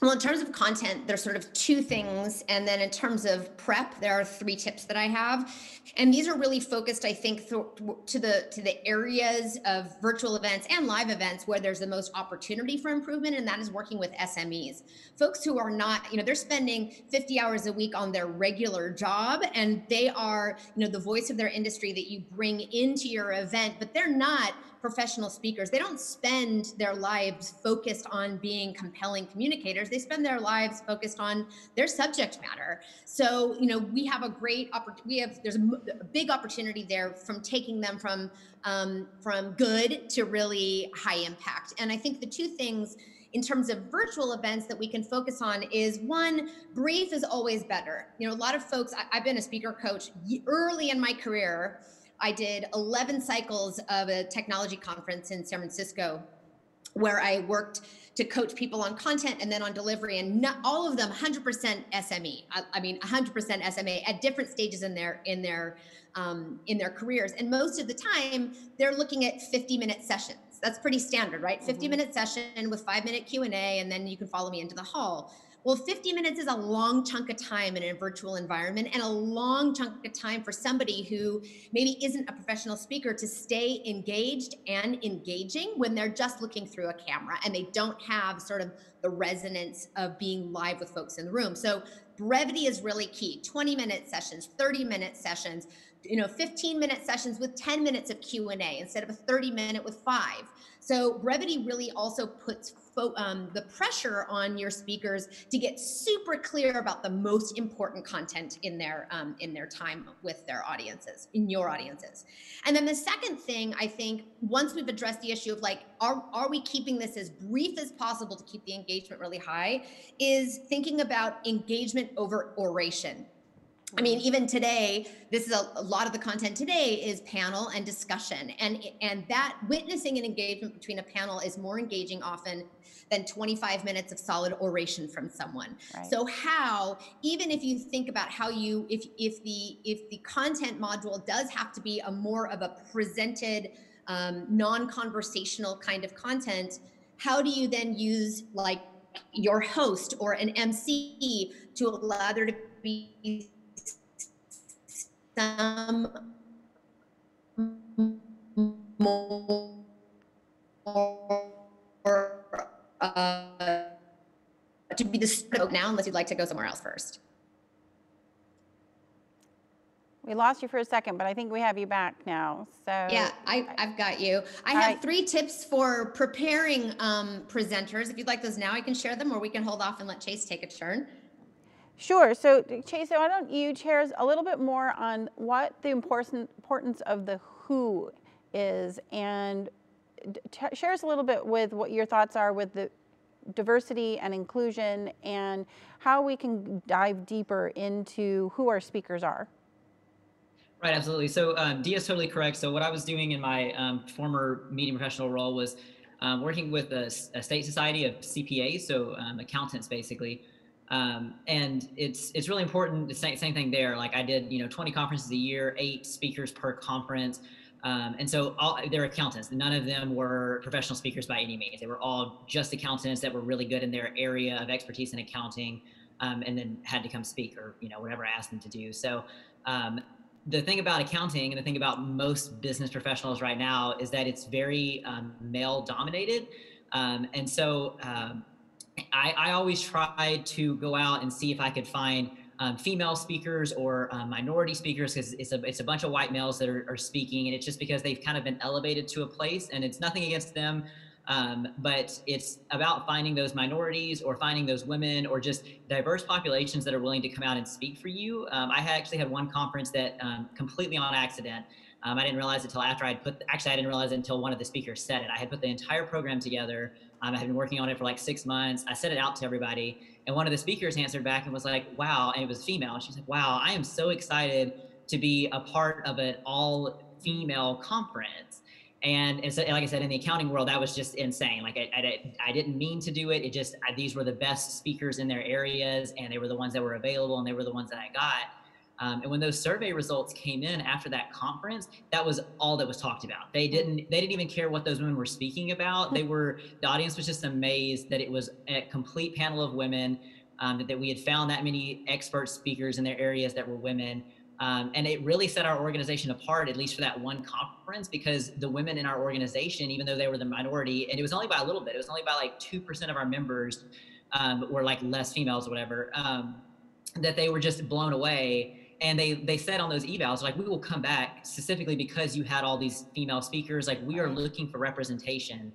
Well, in terms of content, there's sort of two things. And then in terms of prep, there are three tips that I have. And these are really focused, I think, to the areas of virtual events and live events where there's the most opportunity for improvement, and that is working with SMEs. Folks who are not, you know, they're spending 50 hours a week on their regular job, and they are, you know, the voice of their industry that you bring into your event, but they're not professional speakers. They don't spend their lives focused on being compelling communicators. They spend their lives focused on their subject matter. So, you know, we have a great opportunity. There's a big opportunity there from taking them from good to really high impact. And I think the two things in terms of virtual events that we can focus on is, one, brief is always better. You know, a lot of folks, I've been a speaker coach early in my career. I did 11 cycles of a technology conference in San Francisco where I worked to coach people on content and then on delivery, and not all of them 100% SME. I mean, 100% SMA at different stages in their careers. And most of the time, they're looking at 50-minute sessions. That's pretty standard, right? 50-minute session with 5-minute Q&A, and then you can follow me into the hall. Well, 50 minutes is a long chunk of time in a virtual environment, and a long chunk of time for somebody who maybe isn't a professional speaker to stay engaged and engaging when they're just looking through a camera and they don't have sort of the resonance of being live with folks in the room. So brevity is really key. 20-minute sessions, 30-minute sessions, you know, 15-minute sessions with 10 minutes of Q&A instead of a 30-minute with 5. So brevity really also puts the pressure on your speakers to get super clear about the most important content in their time with their audiences, in your audiences. And then the second thing, I think, once we've addressed the issue of like, are we keeping this as brief as possible to keep the engagement really high, is thinking about engagement over oration. I mean, even today, this is a lot of the content today is panel and discussion, and that witnessing and engagement between a panel is more engaging often than 25 minutes of solid oration from someone. Right. So how, even if you think about how you, if the content module does have to be a more of a presented, non-conversational kind of content, how do you then use like your host or an MC to allow there to be some more to be the scope now, unless you'd like to go somewhere else first. We lost you for a second, but I think we have you back now. So yeah, I've got you. I have 3 tips for preparing presenters. If you'd like those now, I can share them, or we can hold off and let Chase take a turn. Sure. So Chase, why don't you share a little bit more on what the importance of the who is, and share us a little bit with what your thoughts are with the diversity and inclusion, and how we can dive deeper into who our speakers are. Right, absolutely. So Dia is totally correct. So what I was doing in my former media professional role was working with a state society of CPAs, so accountants basically, And it's really important. The same thing there. Like I did, 20 conferences a year, 8 speakers per conference. And so they're accountants. None of them were professional speakers by any means. They were all just accountants that were really good in their area of expertise in accounting, and then had to come speak or, whatever I asked them to do. So the thing about accounting and the thing about most business professionals right now is that it's very male dominated. And so I always try to go out and see if I could find female speakers or minority speakers, because it's a bunch of white males that are speaking, and it's just because they've kind of been elevated to a place, and it's nothing against them, but it's about finding those minorities or finding those women or just diverse populations that are willing to come out and speak for you. I actually had one conference that completely on accident, I didn't realize it until after I didn't realize it until one of the speakers said it. I had put the entire program together. I had been working on it for like 6 months. I sent it out to everybody. And one of the speakers answered back and was like, wow. And it was female. She's like, wow, I am so excited to be a part of an all female conference. And so, like I said, in the accounting world, that was just insane. Like I didn't mean to do it. These were the best speakers in their areas, and they were the ones that were available, and they were the ones that I got. And when those survey results came in after that conference, that was all that was talked about. They didn't even care what those women were speaking about. The audience was just amazed that it was a complete panel of women, that we had found that many expert speakers in their areas that were women. And it really set our organization apart, at least for that one conference, because the women in our organization, even though they were the minority, and it was only by a little bit, it was only by like 2% of our members were like less females or whatever, that they were just blown away. And they said on those evals, like, we will come back specifically because you had all these female speakers. Like, we are looking for representation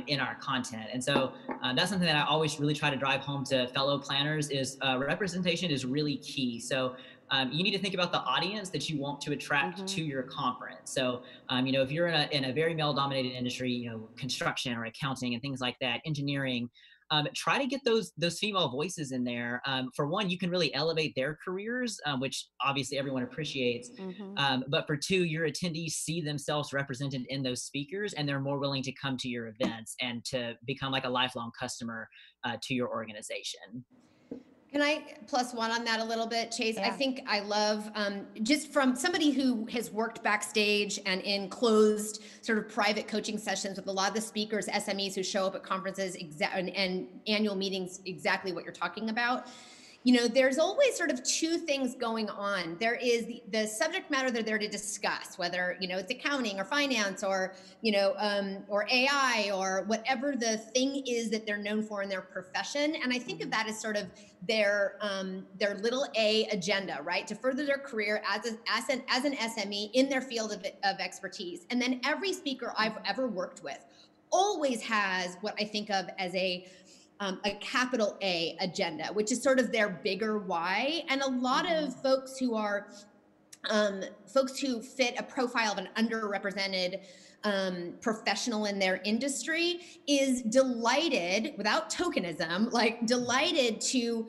in our content. And so that's something that I always really try to drive home to fellow planners is representation is really key. So you need to think about the audience that you want to attract to your conference. So, if you're in a very male dominated industry, construction or accounting and things like that, engineering, try to get those female voices in there. For one, you can really elevate their careers, which obviously everyone appreciates. But for two, your attendees see themselves represented in those speakers, and they're more willing to come to your events and to become like a lifelong customer to your organization. Can I plus one on that a little bit, Chase? Yeah. I think I love, just from somebody who has worked backstage and in closed sort of private coaching sessions with a lot of the speakers, SMEs who show up at conferences and annual meetings, exactly what you're talking about. There's always sort of two things going on. There is the subject matter they're there to discuss, whether, it's accounting or finance or, or AI or whatever the thing is that they're known for in their profession. And I think of that as sort of their little A agenda, right? To further their career as an SME in their field of expertise. And then every speaker I've ever worked with always has what I think of as a capital A agenda, which is sort of their bigger why. And a lot of folks who are folks who fit a profile of an underrepresented professional in their industry is delighted, without tokenism, like delighted to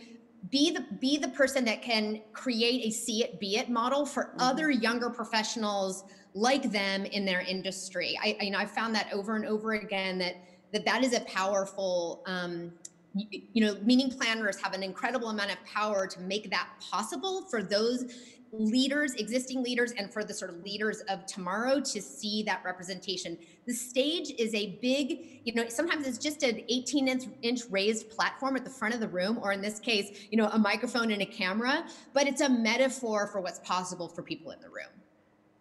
be the person that can create a see it, be it model for other younger professionals like them in their industry. I found that over and over again that is a powerful, meeting planners have an incredible amount of power to make that possible for those leaders, existing leaders, and for the sort of leaders of tomorrow to see that representation. The stage is a big, sometimes it's just an 18-inch raised platform at the front of the room, or in this case, a microphone and a camera, but it's a metaphor for what's possible for people in the room.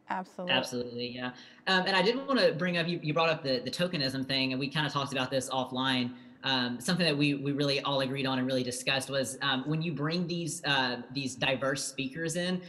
Absolutely, yeah. And I did want to bring up, you brought up the tokenism thing, and we kind of talked about this offline. Something that we really all agreed on and really discussed was when you bring these diverse speakers in,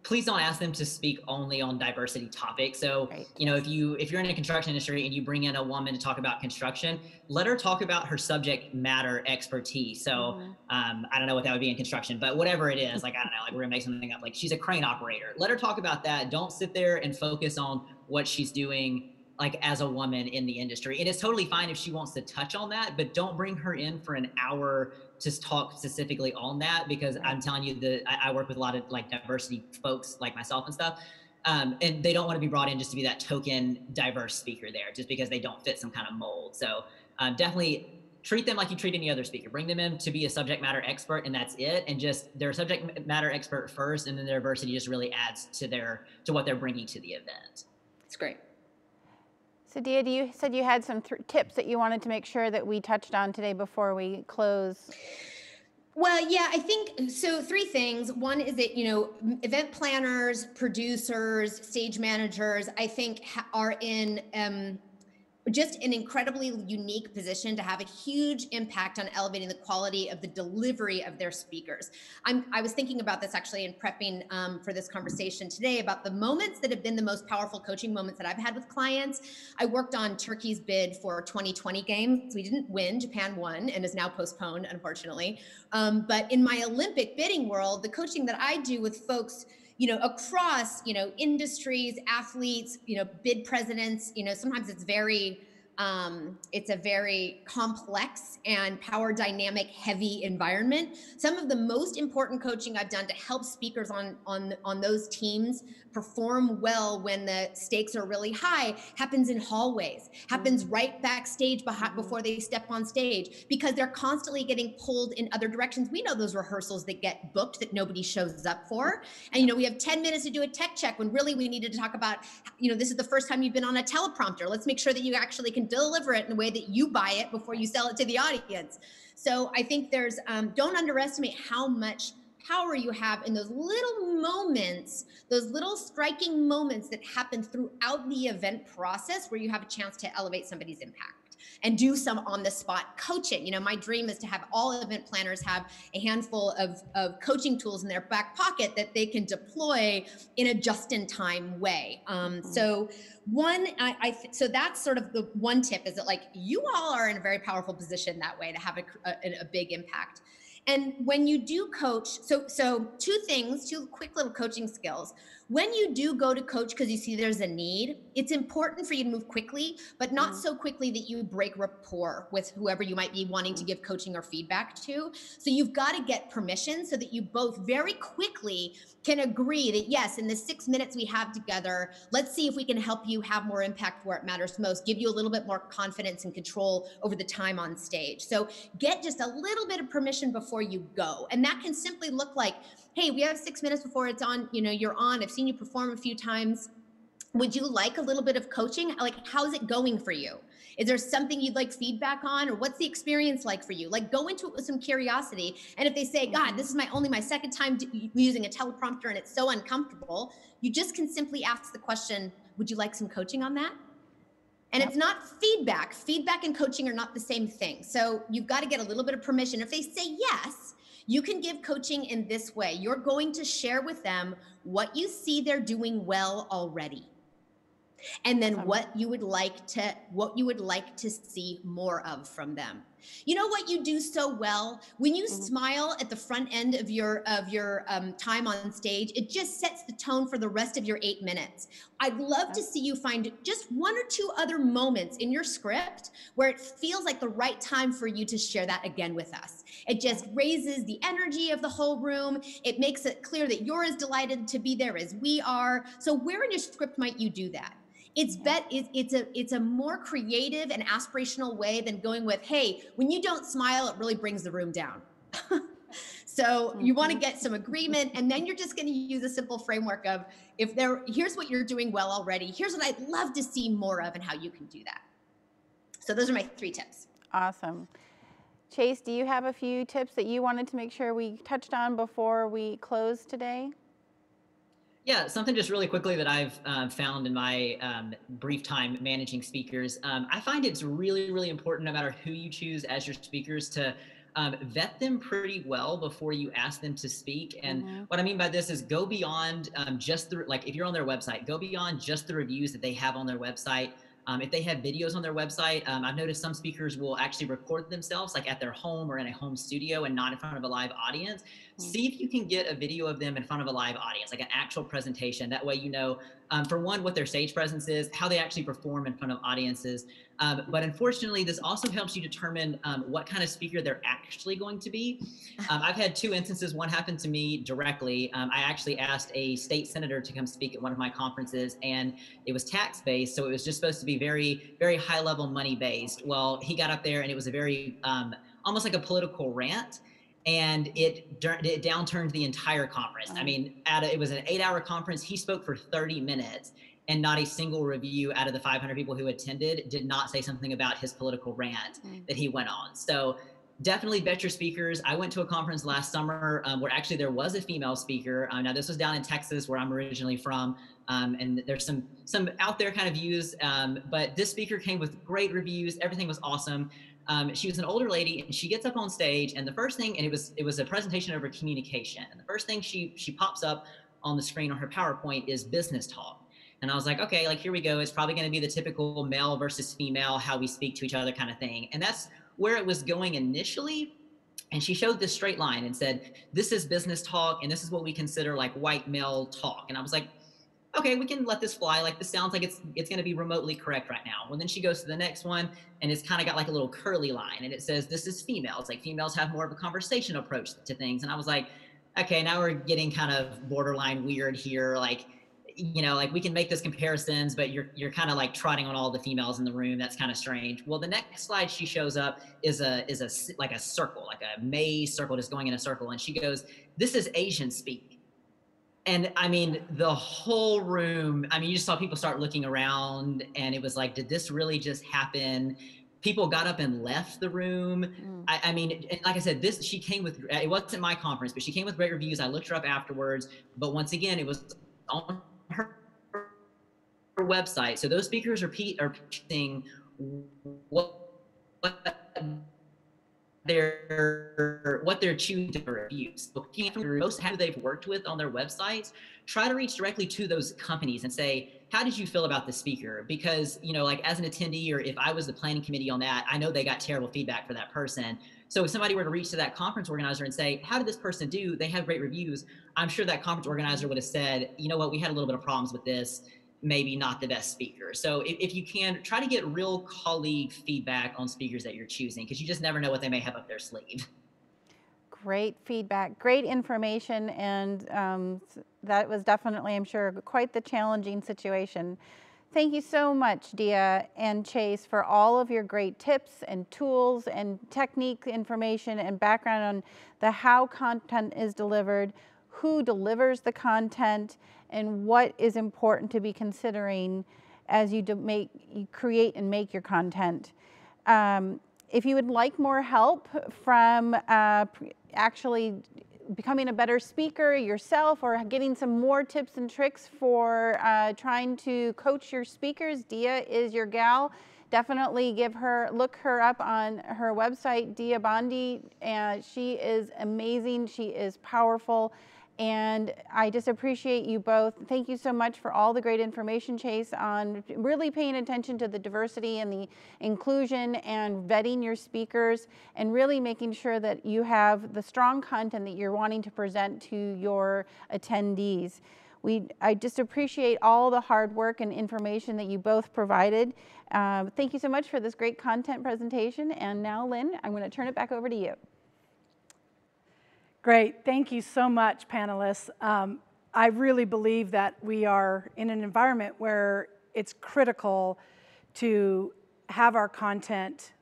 please don't ask them to speak only on diversity topics. So, if you're in a construction industry and you bring in a woman to talk about construction, let her talk about her subject matter expertise. So, I don't know what that would be in construction, but whatever it is, like, I don't know, like we're gonna make something up, like she's a crane operator. Let her talk about that. Don't sit there and focus on what she's doing like as a woman in the industry. And it's totally fine if she wants to touch on that, but don't bring her in for an hour to talk specifically on that, because I'm telling you I work with a lot of like diversity folks like myself and stuff. And they don't want to be brought in just to be that token diverse speaker there, just because they don't fit some kind of mold. So definitely treat them like you treat any other speaker. Bring them in to be a subject matter expert, and that's it. And just they're a subject matter expert first, and then their diversity just really adds to what they're bringing to the event. It's great. So Dia, you said you had some tips that you wanted to make sure that we touched on today before we close. Well, yeah, I think so. 3 things. One is that, event planners, producers, stage managers, I think are in just an incredibly unique position to have a huge impact on elevating the quality of the delivery of their speakers. I was thinking about this actually in prepping for this conversation today about the moments that have been the most powerful coaching moments that I've had with clients. I worked on Turkey's bid for 2020 games. We didn't win, Japan won and is now postponed, unfortunately. But in my Olympic bidding world, the coaching that I do with folks across, industries, athletes, bid presidents, sometimes it's a very complex and power dynamic heavy environment. Some of the most important coaching I've done to help speakers on those teams perform well when the stakes are really high happens in hallways, happens right backstage before they step on stage, because they're constantly getting pulled in other directions. We know those rehearsals that get booked that nobody shows up for. And, we have 10 minutes to do a tech check when really we needed to talk about, this is the first time you've been on a teleprompter. Let's make sure that you actually can deliver it in a way that you buy it before you sell it to the audience. So I think there's, don't underestimate how much power you have in those little moments, those little striking moments that happen throughout the event process where you have a chance to elevate somebody's impact and do some on-the-spot coaching. My dream is to have all event planners have a handful of coaching tools in their back pocket that they can deploy in a just-in-time way. So that's sort of the one tip, is that you all are in a very powerful position that way to have a big impact. And when you do coach, so 2 quick little coaching skills. When you do go to coach because you see there's a need, it's important for you to move quickly, but not so quickly that you break rapport with whoever you might be wanting to give coaching or feedback to. So you've got to get permission so that you both very quickly can agree that, yes, in the 6 minutes we have together, let's see if we can help you have more impact where it matters most, give you a little bit more confidence and control over the time on stage. So get just a little bit of permission before you go. And that can simply look like, hey, we have 6 minutes before it's on, you're on, I've seen you perform a few times. Would you like a little bit of coaching? How's it going for you? Is there something you'd like feedback on, or what's the experience like for you? Go into it with some curiosity. And if they say, God, this is only my second time using a teleprompter and it's so uncomfortable, you just can simply ask the question, would you like some coaching on that? And it's not feedback. Feedback and coaching are not the same thing. So you've got to get a little bit of permission. If they say yes, you can give coaching in this way. You're going to share with them what you see they're doing well already, and then what you would like to see more of from them. You know what you do so well? When you smile at the front end of your time on stage, it just sets the tone for the rest of your 8 minutes. I'd love to see you find just 1 or 2 other moments in your script where it feels like the right time for you to share that again with us. It just raises the energy of the whole room. It makes it clear that you're as delighted to be there as we are. So where in your script might you do that? It's a more creative and aspirational way than going with, hey, when you don't smile, it really brings the room down. So you want to get some agreement, and then you're just going to use a simple framework of, here's what you're doing well already. Here's what I'd love to see more of and how you can do that. So those are my 3 tips. Awesome. Chase, do you have a few tips that you wanted to make sure we touched on before we close today? Yeah, something just really quickly that I've found in my brief time managing speakers. I find it's really, really important, no matter who you choose as your speakers, to vet them pretty well before you ask them to speak. And what I mean by this is go beyond just if you're on their website, go beyond just the reviews that they have on their website. If they have videos on their website, I've noticed some speakers will actually record themselves at their home or in a home studio and not in front of a live audience. see if you can get a video of them in front of a live audience, like an actual presentation. That way, you know, for one, what their stage presence is, how they actually perform in front of audiences. But unfortunately, this also helps you determine what kind of speaker they're actually going to be. I've had 2 instances. One happened to me directly. I actually asked a state senator to come speak at one of my conferences, and it was tax-based. So it was just supposed to be very, very high-level money-based. Well, he got up there and it was a very, almost like a political rant. And it downturned the entire conference. I mean, it was an 8-hour conference. He spoke for 30 minutes, and not a single review out of the 500 people who attended did not say something about his political rant that he went on. So definitely vet your speakers. I went to a conference last summer where actually there was a female speaker. Now this was down in Texas, where I'm originally from. And there's some out there kind of views, but this speaker came with great reviews. Everything was awesome. She was an older lady, and she gets up on stage, and the first thing, and it was a presentation over communication. And the first thing she pops up on the screen on her PowerPoint is business talk. And I was like, okay, like, here we go. It's probably going to be the typical male versus female, how we speak to each other kind of thing. And that's where it was going initially. And she showed this straight line and said, this is business talk, and this is what we consider like white male talk. And I was like, okay, we can let this fly. Like, this sounds like it's going to be remotely correct right now. Well, then she goes to the next one, and it's kind of got like a little curly line, and it says, this is females. Like, females have more of a conversation approach to things. And I was like, okay, now we're getting kind of borderline weird here. Like, you know, like, we can make those comparisons, but you're kind of like trotting on all the females in the room. That's kind of strange. Well, the next slide she shows up is like a circle, like a maze circle, just going in a circle. And she goes, this is Asian speak. And I mean, the whole room, I mean, you just saw people start looking around, and it was like, did this really just happen? People got up and left the room. I mean, like I said, she came with, it wasn't my conference, but she came with great reviews. I looked her up afterwards, but once again, it was on her website. So those speakers are pitching what they're choosing to reviews. Looking at most who they've worked with on their websites, try to reach directly to those companies and say, how did you feel about the speaker? Because, you know, like, as an attendee, or if I was the planning committee on that, I know they got terrible feedback for that person. So if somebody were to reach to that conference organizer and say, how did this person do? They have great reviews. I'm sure that conference organizer would have said, you know what, we had a little bit of problems with this. Maybe not the best speaker. So if you can, try to get real colleague feedback on speakers that you're choosing, because you just never know what they may have up their sleeve. Great feedback, great information, and that was definitely, I'm sure, quite the challenging situation. Thank you so much, Dia and Chase, for all of your great tips and tools and technique information and background on the how content is delivered, who delivers the content, and what is important to be considering as you create and make your content. If you would like more help from actually becoming a better speaker yourself, or getting some more tips and tricks for trying to coach your speakers, Dia is your gal. Definitely look her up on her website, Dia Bondi. She is amazing. She is powerful. And I just appreciate you both. Thank you so much for all the great information, Chase, on really paying attention to the diversity and the inclusion and vetting your speakers, and really making sure that you have the strong content that you're wanting to present to your attendees. I just appreciate all the hard work and information that you both provided. Thank you so much for this great content presentation. And now, Lynn, I'm going to turn it back over to you. Great. Thank you so much, panelists. I really believe that we are in an environment where it's critical to have our content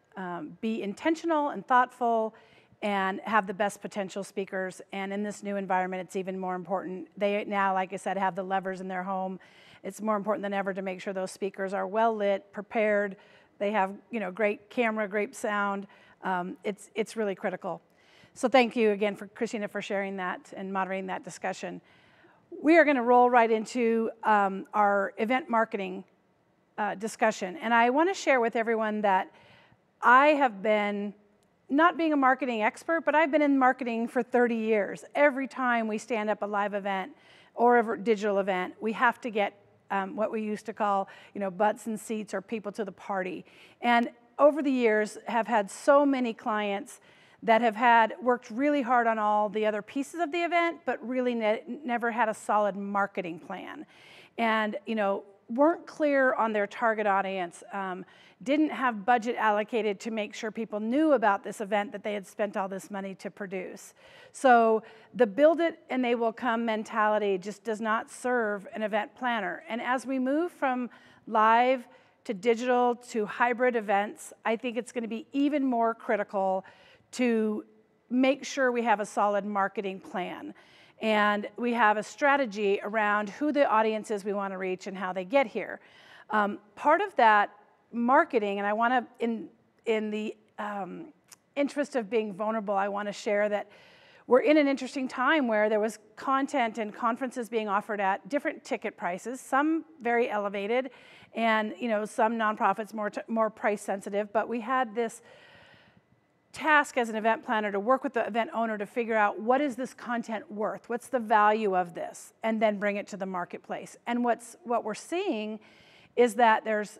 be intentional and thoughtful and have the best potential speakers. And in this new environment, it's even more important. They now, like I said, have the levers in their home. It's more important than ever to make sure those speakers are well lit, prepared. They have, great camera, great sound. It's really critical. So thank you again for Christina for sharing that and moderating that discussion. We are going to roll right into our event marketing discussion. And I want to share with everyone that I have been, not being a marketing expert, but I've been in marketing for 30 years. Every time we stand up a live event or a digital event, we have to get what we used to call, butts and seats or people to the party. And over the years, have had so many clients that have worked really hard on all the other pieces of the event, but really never had a solid marketing plan. And, weren't clear on their target audience, didn't have budget allocated to make sure people knew about this event that they had spent all this money to produce. So the build it and they will come mentality just does not serve an event planner. And as we move from live to digital to hybrid events, I think it's going to be even more critical to make sure we have a solid marketing plan. And we have a strategy around who the audience is we want to reach and how they get here. Part of that marketing, and I want to, in the interest of being vulnerable, I want to share that we're in an interesting time where there was content and conferences being offered at different ticket prices, some very elevated, and some nonprofits more price sensitive. But we had this task as an event planner to work with the event owner to figure out what is this content worth, what's the value of this, and then bring it to the marketplace. And what we're seeing is that there's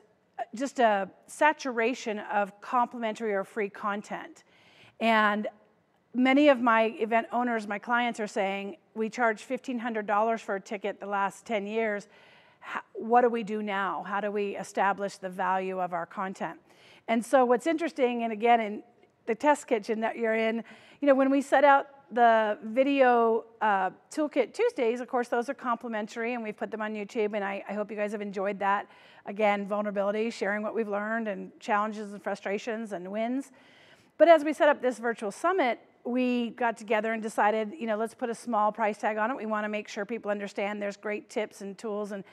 just a saturation of complimentary or free content. And many of my event owners, my clients, are saying, we charged $1,500 for a ticket the last 10 years. What do we do now? How do we establish the value of our content? And so what's interesting, and again, in the test kitchen that you're in, when we set out the video Toolkit Tuesdays, of course, those are complimentary, and we've put them on YouTube, and I hope you guys have enjoyed that. Again, vulnerability, sharing what we've learned, and challenges and frustrations and wins. But as we set up this virtual summit, we got together and decided, let's put a small price tag on it. We want to make sure people understand there's great tips and tools, and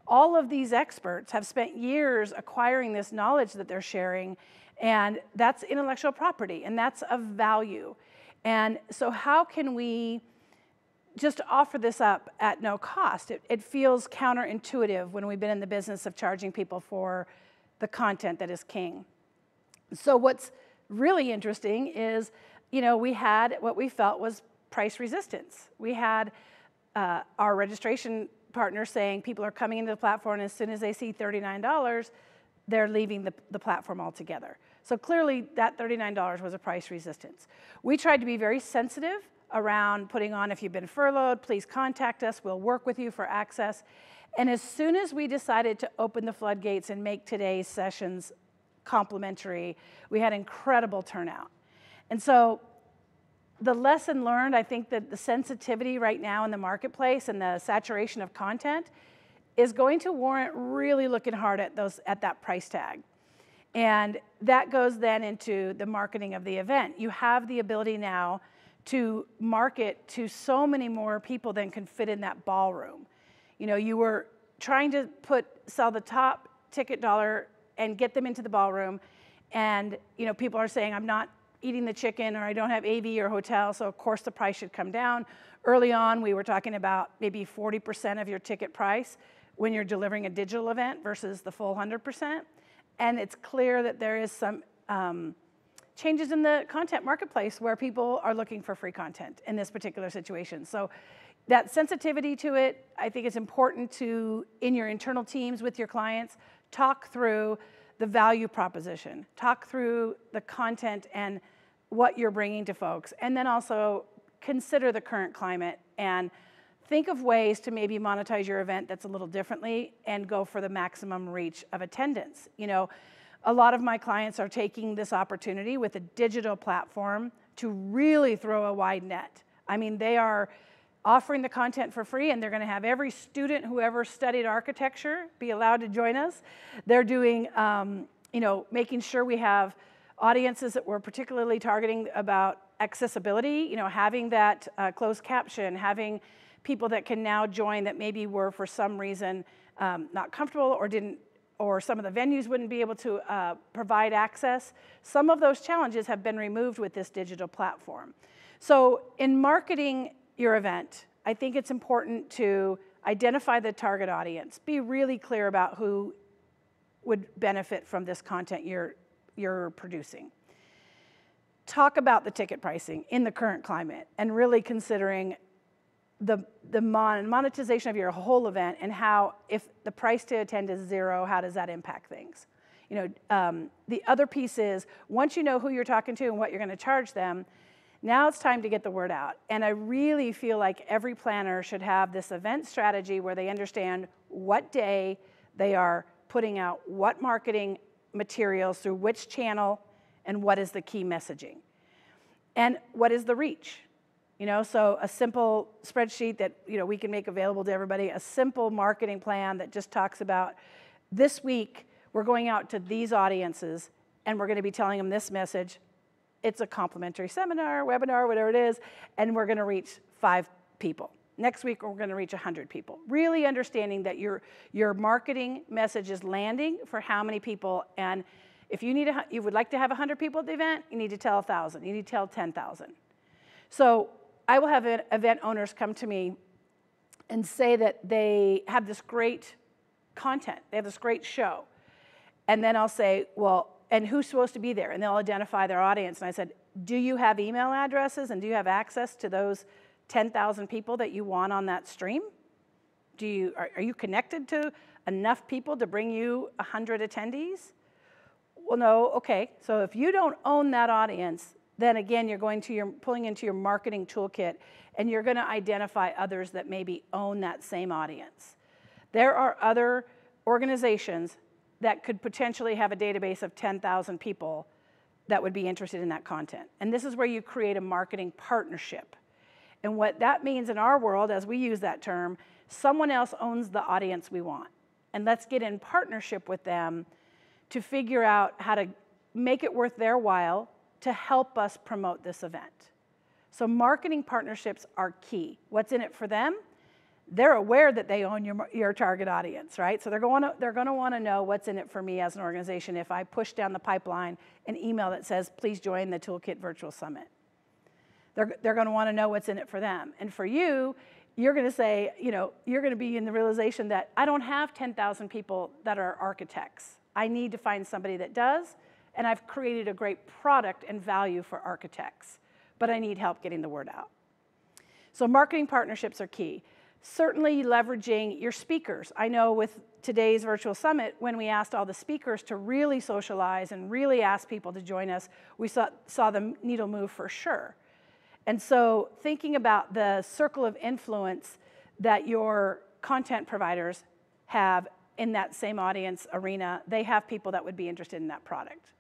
all of these experts have spent years acquiring this knowledge that they're sharing, and that's intellectual property, and that's of value. And so how can we just offer this up at no cost? It feels counterintuitive when we've been in the business of charging people for the content that is king. So what's really interesting is, we had what we felt was price resistance. We had our registration partner saying people are coming into the platform, and as soon as they see $39, they're leaving the platform altogether. So clearly that $39 was a price resistance. We tried to be very sensitive around putting on, if you've been furloughed, please contact us, we'll work with you for access. And as soon as we decided to open the floodgates and make today's sessions complimentary, we had incredible turnout. And so the lesson learned, I think that the sensitivity right now in the marketplace and the saturation of content is going to warrant really looking hard at that price tag. And that goes then into the marketing of the event. You have the ability now to market to so many more people than can fit in that ballroom. You were trying to sell the top ticket dollar and get them into the ballroom, and people are saying, I'm not eating the chicken, or I don't have AV or hotel, so of course the price should come down. Early on, we were talking about maybe 40% of your ticket price when you're delivering a digital event versus the full 100%. And it's clear that there is some changes in the content marketplace where people are looking for free content in this particular situation. So that sensitivity to it, I think it's important to, in your internal teams with your clients, talk through the value proposition, talk through the content and what you're bringing to folks, and then also consider the current climate and think of ways to maybe monetize your event that's a little differently and go for the maximum reach of attendance. A lot of my clients are taking this opportunity with a digital platform to really throw a wide net. I mean, they are offering the content for free, and they're going to have every student who ever studied architecture be allowed to join us. They're doing, making sure we have audiences that we're particularly targeting about accessibility, having that closed caption, having people that can now join that maybe were for some reason not comfortable or some of the venues wouldn't be able to provide access. Some of those challenges have been removed with this digital platform. So in marketing your event, I think it's important to identify the target audience, be really clear about who would benefit from this content you're producing. Talk about the ticket pricing in the current climate and really considering the monetization of your whole event and how, if the price to attend is $0, how does that impact things? The other piece is, once you know who you're talking to and what you're going to charge them, Now it's time to get the word out. And I really feel like every planner should have this event strategy where they understand what day they are putting out what marketing materials through which channel and what is the key messaging. And what is the reach? So a simple spreadsheet that, we can make available to everybody, a simple marketing plan that just talks about this week we're going out to these audiences and we're going to be telling them this message. It's a complimentary seminar, webinar, whatever it is, and we're going to reach 5 people. Next week, we're going to reach 100 people. Really understanding that your marketing message is landing for how many people, and if you would like to have 100 people at the event, you need to tell 1,000. You need to tell 10,000. So I will have event owners come to me and say that they have this great content. They have this great show. And then I'll say, well, and who's supposed to be there? And they'll identify their audience. And I said, do you have email addresses and do you have access to those 10,000 people that you want on that stream? Are you connected to enough people to bring you 100 attendees? Well, no, okay. So if you don't own that audience, then again, you're pulling into your marketing toolkit and you're going to identify others that maybe own that same audience. There are other organizations that could potentially have a database of 10,000 people that would be interested in that content. And this is where you create a marketing partnership. And what that means in our world, as we use that term, someone else owns the audience we want. And let's get in partnership with them to figure out how to make it worth their while to help us promote this event. So marketing partnerships are key. What's in it for them? They're aware that they own your target audience, right? So they're going to want to know what's in it for me as an organization if I push down the pipeline an email that says, please join the Toolkit Virtual Summit. They're going to want to know what's in it for them. And for you, you're going to say, you're going to be in the realization that I don't have 10,000 people that are architects. I need to find somebody that does, and I've created a great product and value for architects, but I need help getting the word out. So marketing partnerships are key. Certainly leveraging your speakers. I know with today's virtual summit, when we asked all the speakers to really socialize and really ask people to join us, we saw the needle move for sure. And so thinking about the circle of influence that your content providers have in that same audience arena, they have people that would be interested in that product.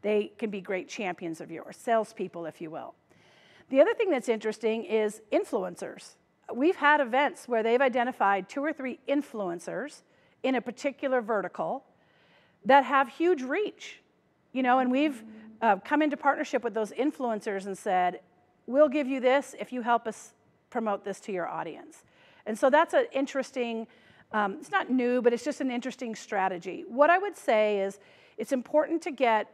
They can be great champions of yours, salespeople, if you will. The other thing that's interesting is influencers. We've had events where they've identified 2 or 3 influencers in a particular vertical that have huge reach, and we've come into partnership with those influencers and said, we'll give you this if you help us promote this to your audience. And so that's an interesting, it's not new, but it's just an interesting strategy. What I would say is it's important to get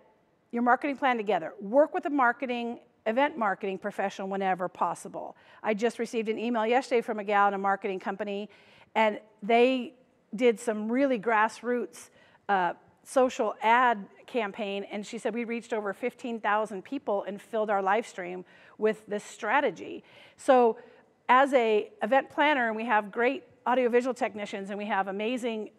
your marketing plan together. Work with a event marketing professional whenever possible. I just received an email yesterday from a gal in a marketing company, and they did some really grassroots social ad campaign, and she said we reached over 15,000 people and filled our live stream with this strategy. So as an event planner, and we have great audiovisual technicians and we have amazing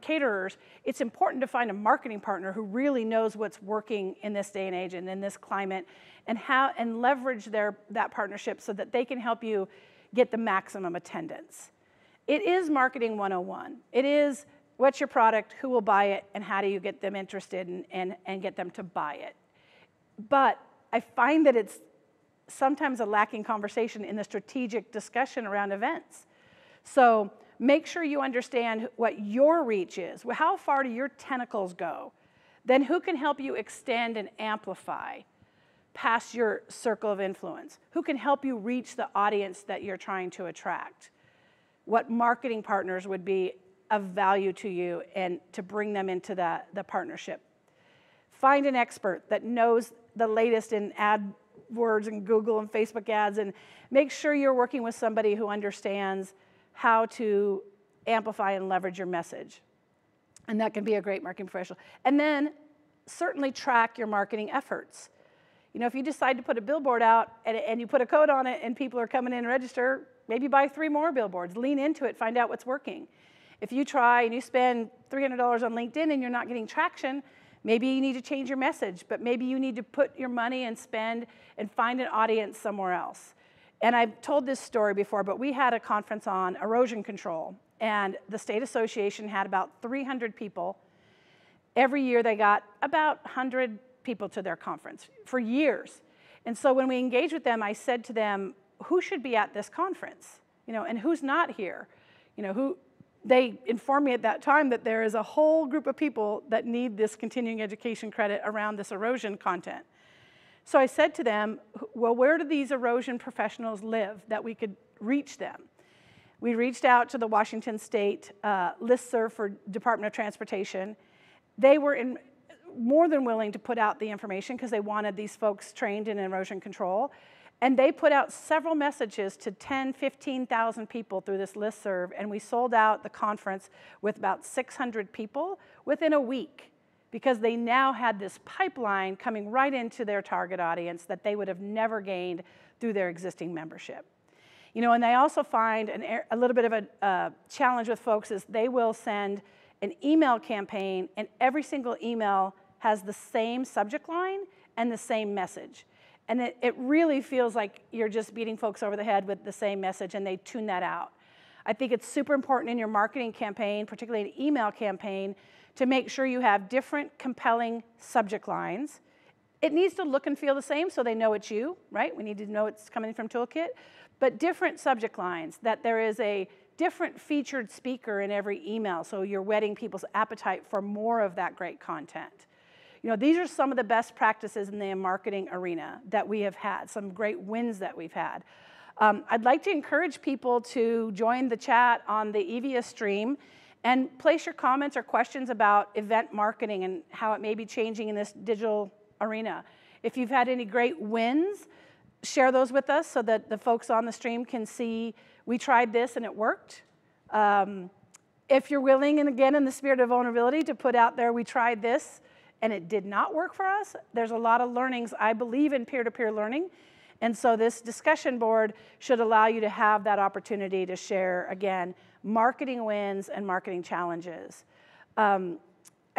caterers, it's important to find a marketing partner who really knows what's working in this day and age and in this climate, and leverage that partnership so that they can help you get the maximum attendance. It is marketing 101. It is what's your product, who will buy it, and how do you get them interested and get them to buy it. But I find that it's sometimes a lacking conversation in the strategic discussion around events. So make sure you understand what your reach is. How far do your tentacles go? Then who can help you extend and amplify past your circle of influence? Who can help you reach the audience that you're trying to attract? What marketing partners would be of value to you and to bring them into the partnership? Find an expert that knows the latest in AdWords and Google and Facebook ads, and make sure you're working with somebody who understands how to amplify and leverage your message. And that can be a great marketing professional. And then certainly track your marketing efforts. If you decide to put a billboard out and you put a code on it and people are coming in and register, maybe buy 3 more billboards. Lean into it, find out what's working. If you try and you spend $300 on LinkedIn and you're not getting traction, Maybe you need to change your message, but maybe you need to put your money and spend and find an audience somewhere else. And I've told this story before, but we had a conference on erosion control, and the state association had about 300 people. Every year they got about 100 people to their conference for years. And so when we engaged with them, I said to them, who should be at this conference? And who's not here? They informed me at that time that there is a whole group of people that need this continuing education credit around this erosion content. So I said to them, well, where do these erosion professionals live that we could reach them? We reached out to the Washington State listserv for Department of Transportation. They were more than willing to put out the information because they wanted these folks trained in erosion control. And they put out several messages to 10, 15,000 people through this listserv, and we sold out the conference with about 600 people within a week because they now had this pipeline coming right into their target audience that they would have never gained through their existing membership. And they also find a little bit of a challenge with folks is they will send an email campaign, and every single email has the same subject line and the same message. And it really feels like you're just beating folks over the head with the same message, and they tune that out. I think it's super important in your marketing campaign, particularly an email campaign, to make sure you have different compelling subject lines. It needs to look and feel the same so they know it's you, right? We need to know it's coming from Toolkit. But different subject lines, that there is a different featured speaker in every email, so you're whetting people's appetite for more of that great content. These are some of the best practices in the marketing arena that we have had, some great wins that we've had. I'd like to encourage people to join the chat on the Evia stream and place your comments or questions about event marketing and how it may be changing in this digital arena. If you've had any great wins, share those with us so that the folks on the stream can see we tried this and it worked. If you're willing, and again in the spirit of vulnerability, to put out there we tried this and it did not work for us, there's a lot of learnings. I believe in peer-to-peer learning, and so this discussion board should allow you to have that opportunity to share, again, marketing wins and marketing challenges. I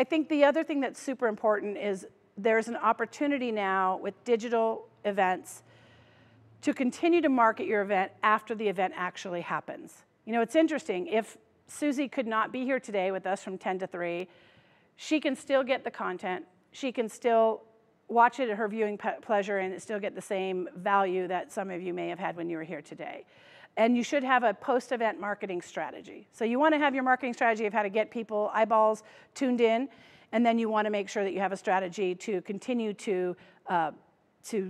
think the other thing that's super important is there's an opportunity now with digital events to continue to market your event after the event actually happens. It's interesting. If Susie could not be here today with us from 10 to 3, she can still get the content. She can still watch it at her viewing pleasure and still get the same value that some of you may have had when you were here today. And you should have a post-event marketing strategy. So you want to have your marketing strategy of how to get people, eyeballs tuned in, and then you want to make sure that you have a strategy to continue to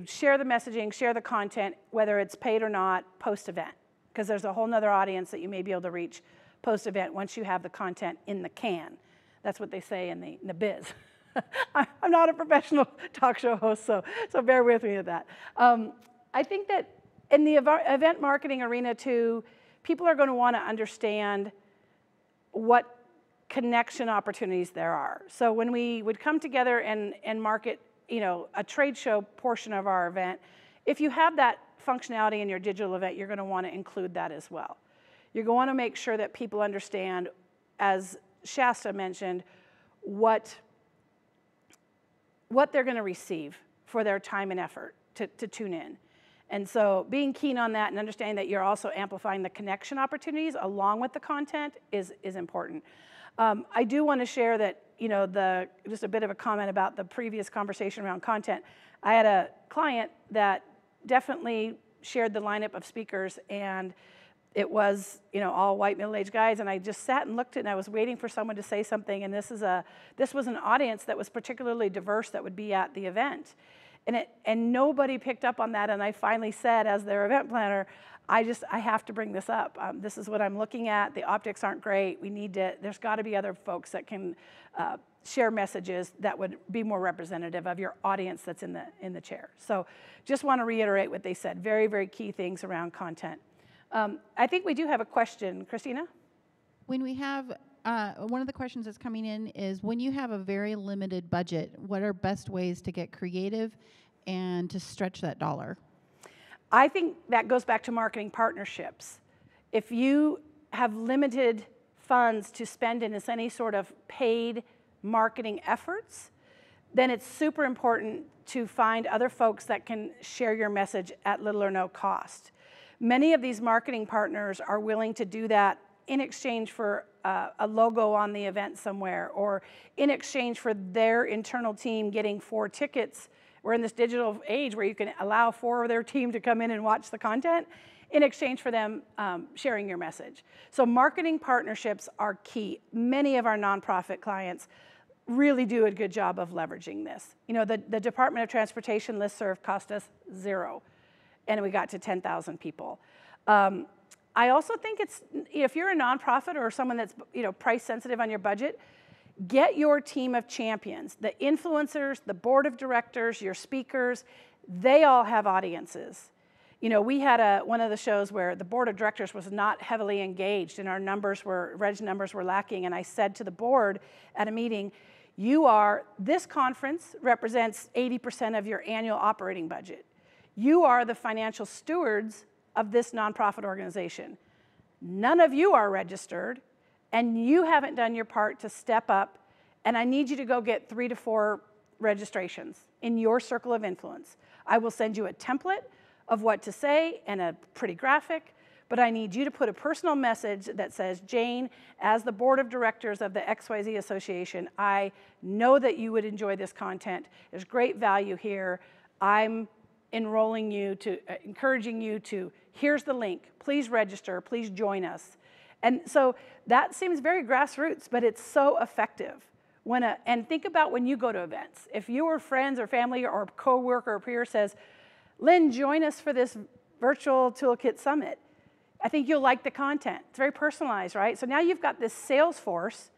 share the messaging, share the content, whether it's paid or not, post-event. Because there's a whole nother audience that you may be able to reach post-event once you have the content in the can. That's what they say in the biz. I'm not a professional talk show host, so bear with me with that. I think that in the event marketing arena too, people are going to want to understand what connection opportunities there are. So when we would come together and market, a trade show portion of our event, if you have that functionality in your digital event, you're going to want to include that as well. You're going to want to make sure that people understand, as Shasta mentioned, what they're going to receive for their time and effort to tune in. And so being keen on that and understanding that you're also amplifying the connection opportunities along with the content is important. I do want to share that, just a bit of a comment about the previous conversation around content. I had a client that definitely shared the lineup of speakers, and it was, all white middle-aged guys, and I just sat and looked at it, and I was waiting for someone to say something, and this was an audience that was particularly diverse that would be at the event. And nobody picked up on that, and I finally said, as their event planner, I have to bring this up. This is what I'm looking at. The optics aren't great. There's got to be other folks that can share messages that would be more representative of your audience that's in the chair. So just want to reiterate what they said. Very, very key things around content. I think we do have a question. Christina? When we have, one of the questions that's coming in is, when you have a very limited budget, what are best ways to get creative and to stretch that dollar? I think that goes back to marketing partnerships. If you have limited funds to spend in any sort of paid marketing efforts, then it's super important to find other folks that can share your message at little or no cost. Many of these marketing partners are willing to do that in exchange for a logo on the event somewhere, or in exchange for their internal team getting 4 tickets. We're in this digital age where you can allow 4 of their team to come in and watch the content in exchange for them sharing your message. So marketing partnerships are key. Many of our nonprofit clients really do a good job of leveraging this. You know, the Department of Transportation listserv cost us $0, and we got to 10,000 people. I also think it's, if you're a nonprofit or someone that's, you know, price sensitive on your budget, get your team of champions, the influencers, the board of directors, your speakers. They all have audiences. You know, we had one of the shows where the board of directors was not heavily engaged, and our reg numbers were lacking. And I said to the board at a meeting, this conference represents 80% of your annual operating budget. You are the financial stewards of this nonprofit organization. None of you are registered, and you haven't done your part to step up, and I need you to go get 3 to 4 registrations in your circle of influence. I will send you a template of what to say and a pretty graphic, but I need you to put a personal message that says, Jane, as the board of directors of the XYZ Association, I know that you would enjoy this content. There's great value here. I'm enrolling you encouraging you to, here's the link, please register, please join us. And so that seems very grassroots, but it's so effective. And think about when you go to events. If your friends or family or coworker or peer says, Lynn, join us for this virtual Toolkit Summit, I think you'll like the content. It's very personalized, right? So now you've got this sales force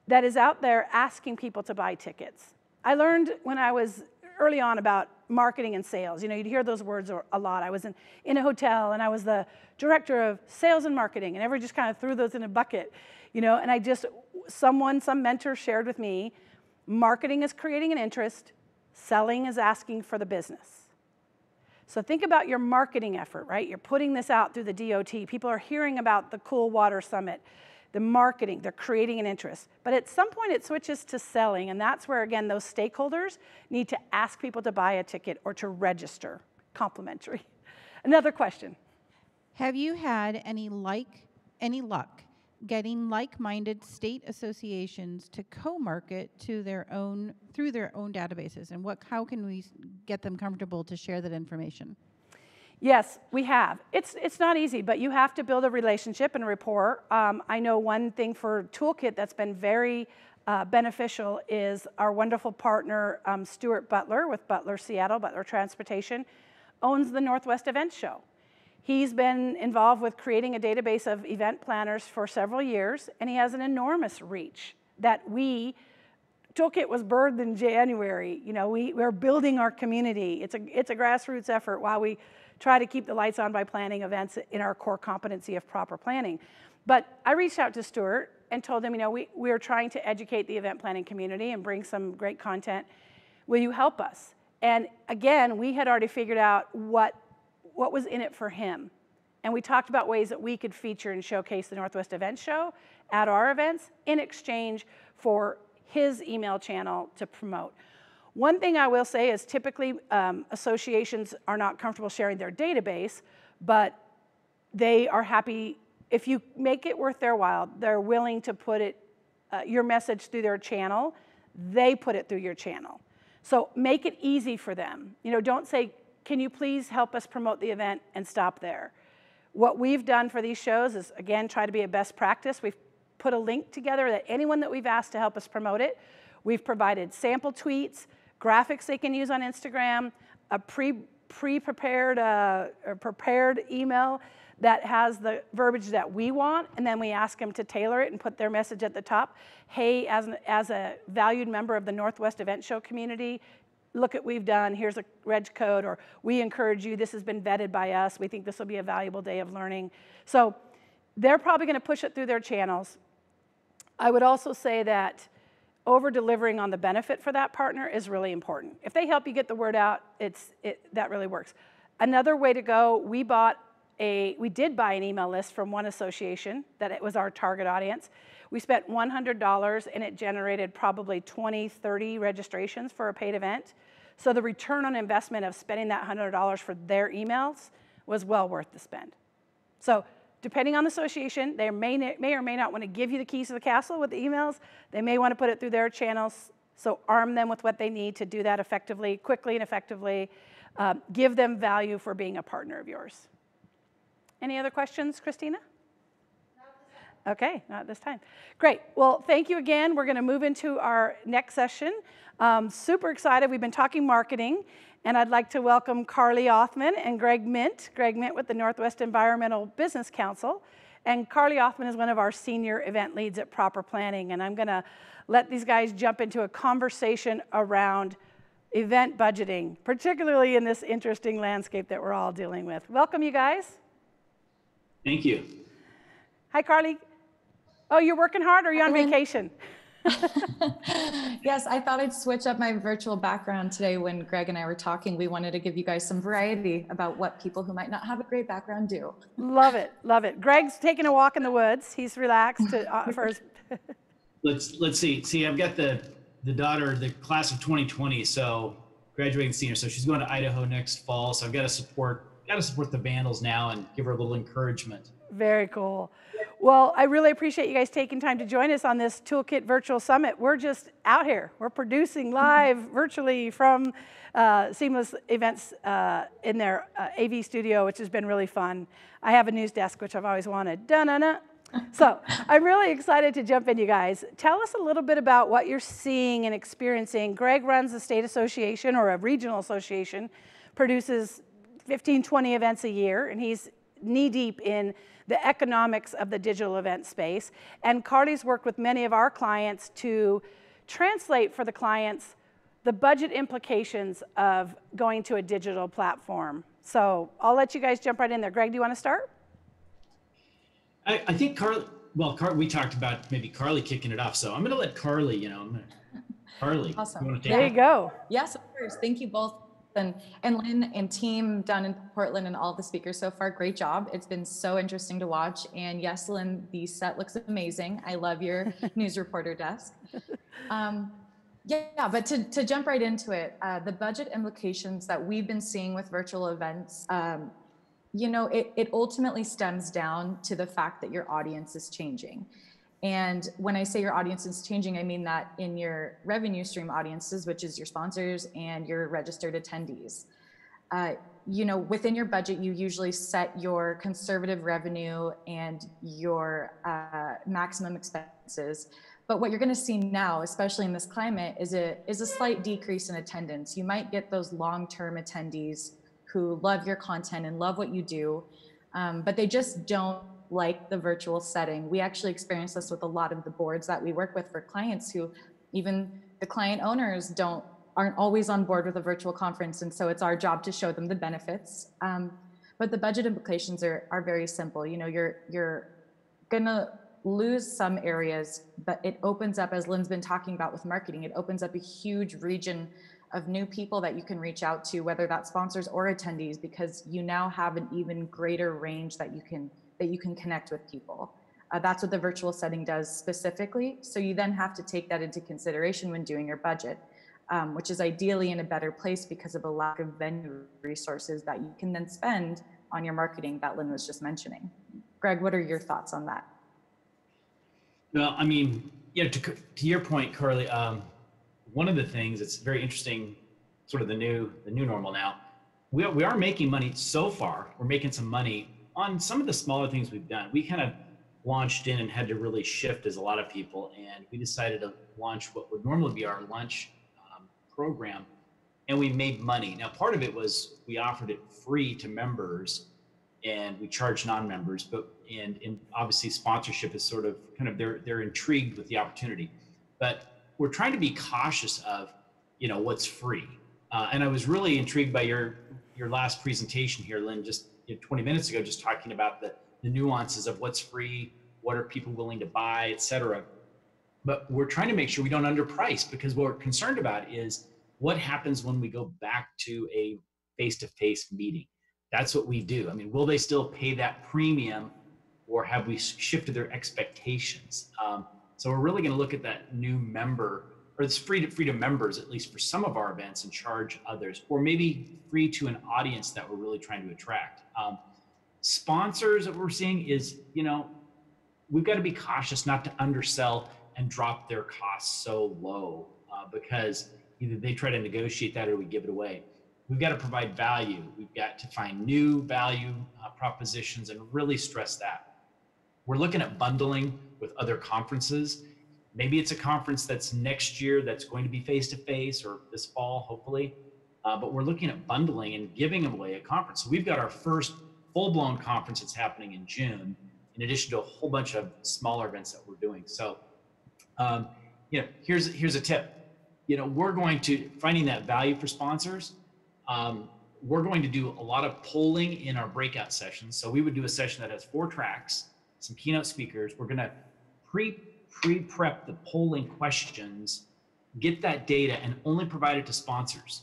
that is out there asking people to buy tickets. I learned when I was early on about marketing and sales. You know, you'd hear those words a lot. I was in a hotel, and I was the director of sales and marketing, and everyone just kind of threw those in a bucket, you know, and some mentor shared with me, marketing is creating an interest, selling is asking for the business. So think about your marketing effort, right? You're putting this out through the DOT. People are hearing about the Cool Water Summit, the marketing, they're creating an interest. But at some point it switches to selling, and that's where, again, those stakeholders need to ask people to buy a ticket or to register, complimentary. Another question. Have you had any luck getting like-minded state associations to co-market through their own databases, and how can we get them comfortable to share that information? Yes, we have. It's not easy, but you have to build a relationship and rapport. I know one thing for Toolkit that's been very beneficial is our wonderful partner, Stuart Butler with Butler Seattle, Butler Transportation, owns the Northwest Events Show. He's been involved with creating a database of event planners for several years, and he has an enormous reach that Toolkit was birthed in January. You know, we're building our community. It's a grassroots effort while we try to keep the lights on by planning events in our core competency of proper planning. But I reached out to Stuart and told him, you know, we're trying to educate the event planning community and bring some great content. Will you help us? And again, we had already figured out what was in it for him. And we talked about ways that we could feature and showcase the Northwest Events Show at our events in exchange for his email channel to promote. One thing I will say is typically associations are not comfortable sharing their database, but they are happy, if you make it worth their while, they're willing to put your message through their channel, they put it through your channel. So make it easy for them. You know, don't say, can you please help us promote the event, and stop there. What we've done for these shows is, again, try to be a best practice. We've put a link together that anyone that we've asked to help us promote it, we've provided sample tweets, graphics they can use on Instagram, a prepared email that has the verbiage that we want, and then we ask them to tailor it and put their message at the top. Hey, as a valued member of the Northwest Event Show community, look at what we've done, here's a reg code, or we encourage you, this has been vetted by us, we think this will be a valuable day of learning. So they're probably gonna push it through their channels. I would also say that over-delivering on the benefit for that partner is really important. If they help you get the word out, that really works. Another way to go, we did buy an email list from one association that it was our target audience. We spent $100 and it generated probably 20, 30 registrations for a paid event. So the return on investment of spending that $100 for their emails was well worth the spend. So depending on the association, they may or may not want to give you the keys to the castle with the emails. They may want to put it through their channels. So arm them with what they need to do that effectively, quickly and effectively. Give them value for being a partner of yours. Any other questions, Christina? Okay, not this time. Great. Well, thank you again. We're going to move into our next session. Super excited. We've been talking marketing, and I'd like to welcome Carly Othman and Gregg Mindt. Gregg Mindt with the Northwest Environmental Business Council, and Carly Othman is one of our senior event leads at Proper Planning. And I'm going to let these guys jump into a conversation around event budgeting, particularly in this interesting landscape that we're all dealing with. Welcome, you guys. Thank you. Hi, Carly. Oh, you're working hard, or are you on vacation? Yes, I thought I'd switch up my virtual background today. When Gregg and I were talking, we wanted to give you guys some variety about what people who might not have a great background do. Love it, love it. Gregg's taking a walk in the woods. He's relaxed for his. Let's see. See, I've got the daughter, the class of 2020, so graduating senior. So she's going to Idaho next fall. So I've got to support the Vandals now and give her a little encouragement. Very cool. Well, I really appreciate you guys taking time to join us on this Toolkit Virtual Summit. We're just out here. We're producing live virtually from Seamless Events in their AV studio, which has been really fun. I have a news desk, which I've always wanted. Da-na-na. So I'm really excited to jump in, you guys. Tell us a little bit about what you're seeing and experiencing. Gregg runs a state association or a regional association, produces 15, 20 events a year, and he's knee-deep in the economics of the digital event space. And Carly's worked with many of our clients to translate for the clients the budget implications of going to a digital platform. So I'll let you guys jump right in there. Gregg, do you want to start? I think Carly, we talked about maybe Carly kicking it off. So I'm going to let Carly, Carly. Awesome. You want to take there it? you go. Yes, of course. Thank you both. And Lynn and team down in Portland and all the speakers so far, great job. It's been so interesting to watch. And yes, Lynn, the set looks amazing. I love your news reporter desk. Yeah, but to jump right into it, the budget implications that we've been seeing with virtual events, it ultimately stems down to the fact that your audience is changing. And when I say your audience is changing, I mean that in your revenue stream audiences, which is your sponsors and your registered attendees. Within your budget, you usually set your conservative revenue and your maximum expenses. But what you're going to see now, especially in this climate, is a slight decrease in attendance. You might get those long-term attendees who love your content and love what you do, but they just don't like the virtual setting. We actually experience this with a lot of the boards that we work with for clients who even the client owners aren't always on board with a virtual conference. And so it's our job to show them the benefits. But the budget implications are very simple. You're gonna lose some areas, but it opens up, as Lynn's been talking about with marketing, it opens up a huge region of new people that you can reach out to, whether that's sponsors or attendees, because you now have an even greater range that you can connect with people. That's what the virtual setting does specifically. So you then have to take that into consideration when doing your budget, which is ideally in a better place because of a lack of venue resources that you can then spend on your marketing that Lynn was just mentioning. Gregg, what are your thoughts on that? Well, I mean, to your point, Carly, one of the things that's very interesting, sort of the new normal now, we are making money so far. We're making some money on some of the smaller things we've done. We kind of launched in and had to really shift as a lot of people, and we decided to launch what would normally be our lunch program, and we made money. Now, part of it was we offered it free to members, and we charged non-members, and obviously sponsorship is sort of they're intrigued with the opportunity, but we're trying to be cautious of what's free. And I was really intrigued by your last presentation here, Lynn, just 20 minutes ago, just talking about the nuances of what's free, what are people willing to buy, et cetera. But we're trying to make sure we don't underprice, because what we're concerned about is what happens when we go back to a face-to-face meeting. That's what we do. I mean, will they still pay that premium, or have we shifted their expectations? So we're really going to look at that new member, or it's free to members, at least for some of our events, and charge others, or maybe free to an audience that we're really trying to attract. Sponsors that we're seeing is, we've got to be cautious not to undersell and drop their costs so low because either they try to negotiate that or we give it away. We've got to provide value. We've got to find new value propositions and really stress that. We're looking at bundling with other conferences. Maybe it's a conference that's next year that's going to be face-to-face or this fall, hopefully. But we're looking at bundling and giving away a conference. So we've got our first full-blown conference that's happening in June, in addition to a whole bunch of smaller events that we're doing. So, here's a tip. We're going to, finding that value for sponsors, we're going to do a lot of polling in our breakout sessions. So we would do a session that has 4 tracks, some keynote speakers. We're going to pre-prep the polling questions, get that data, and only provide it to sponsors.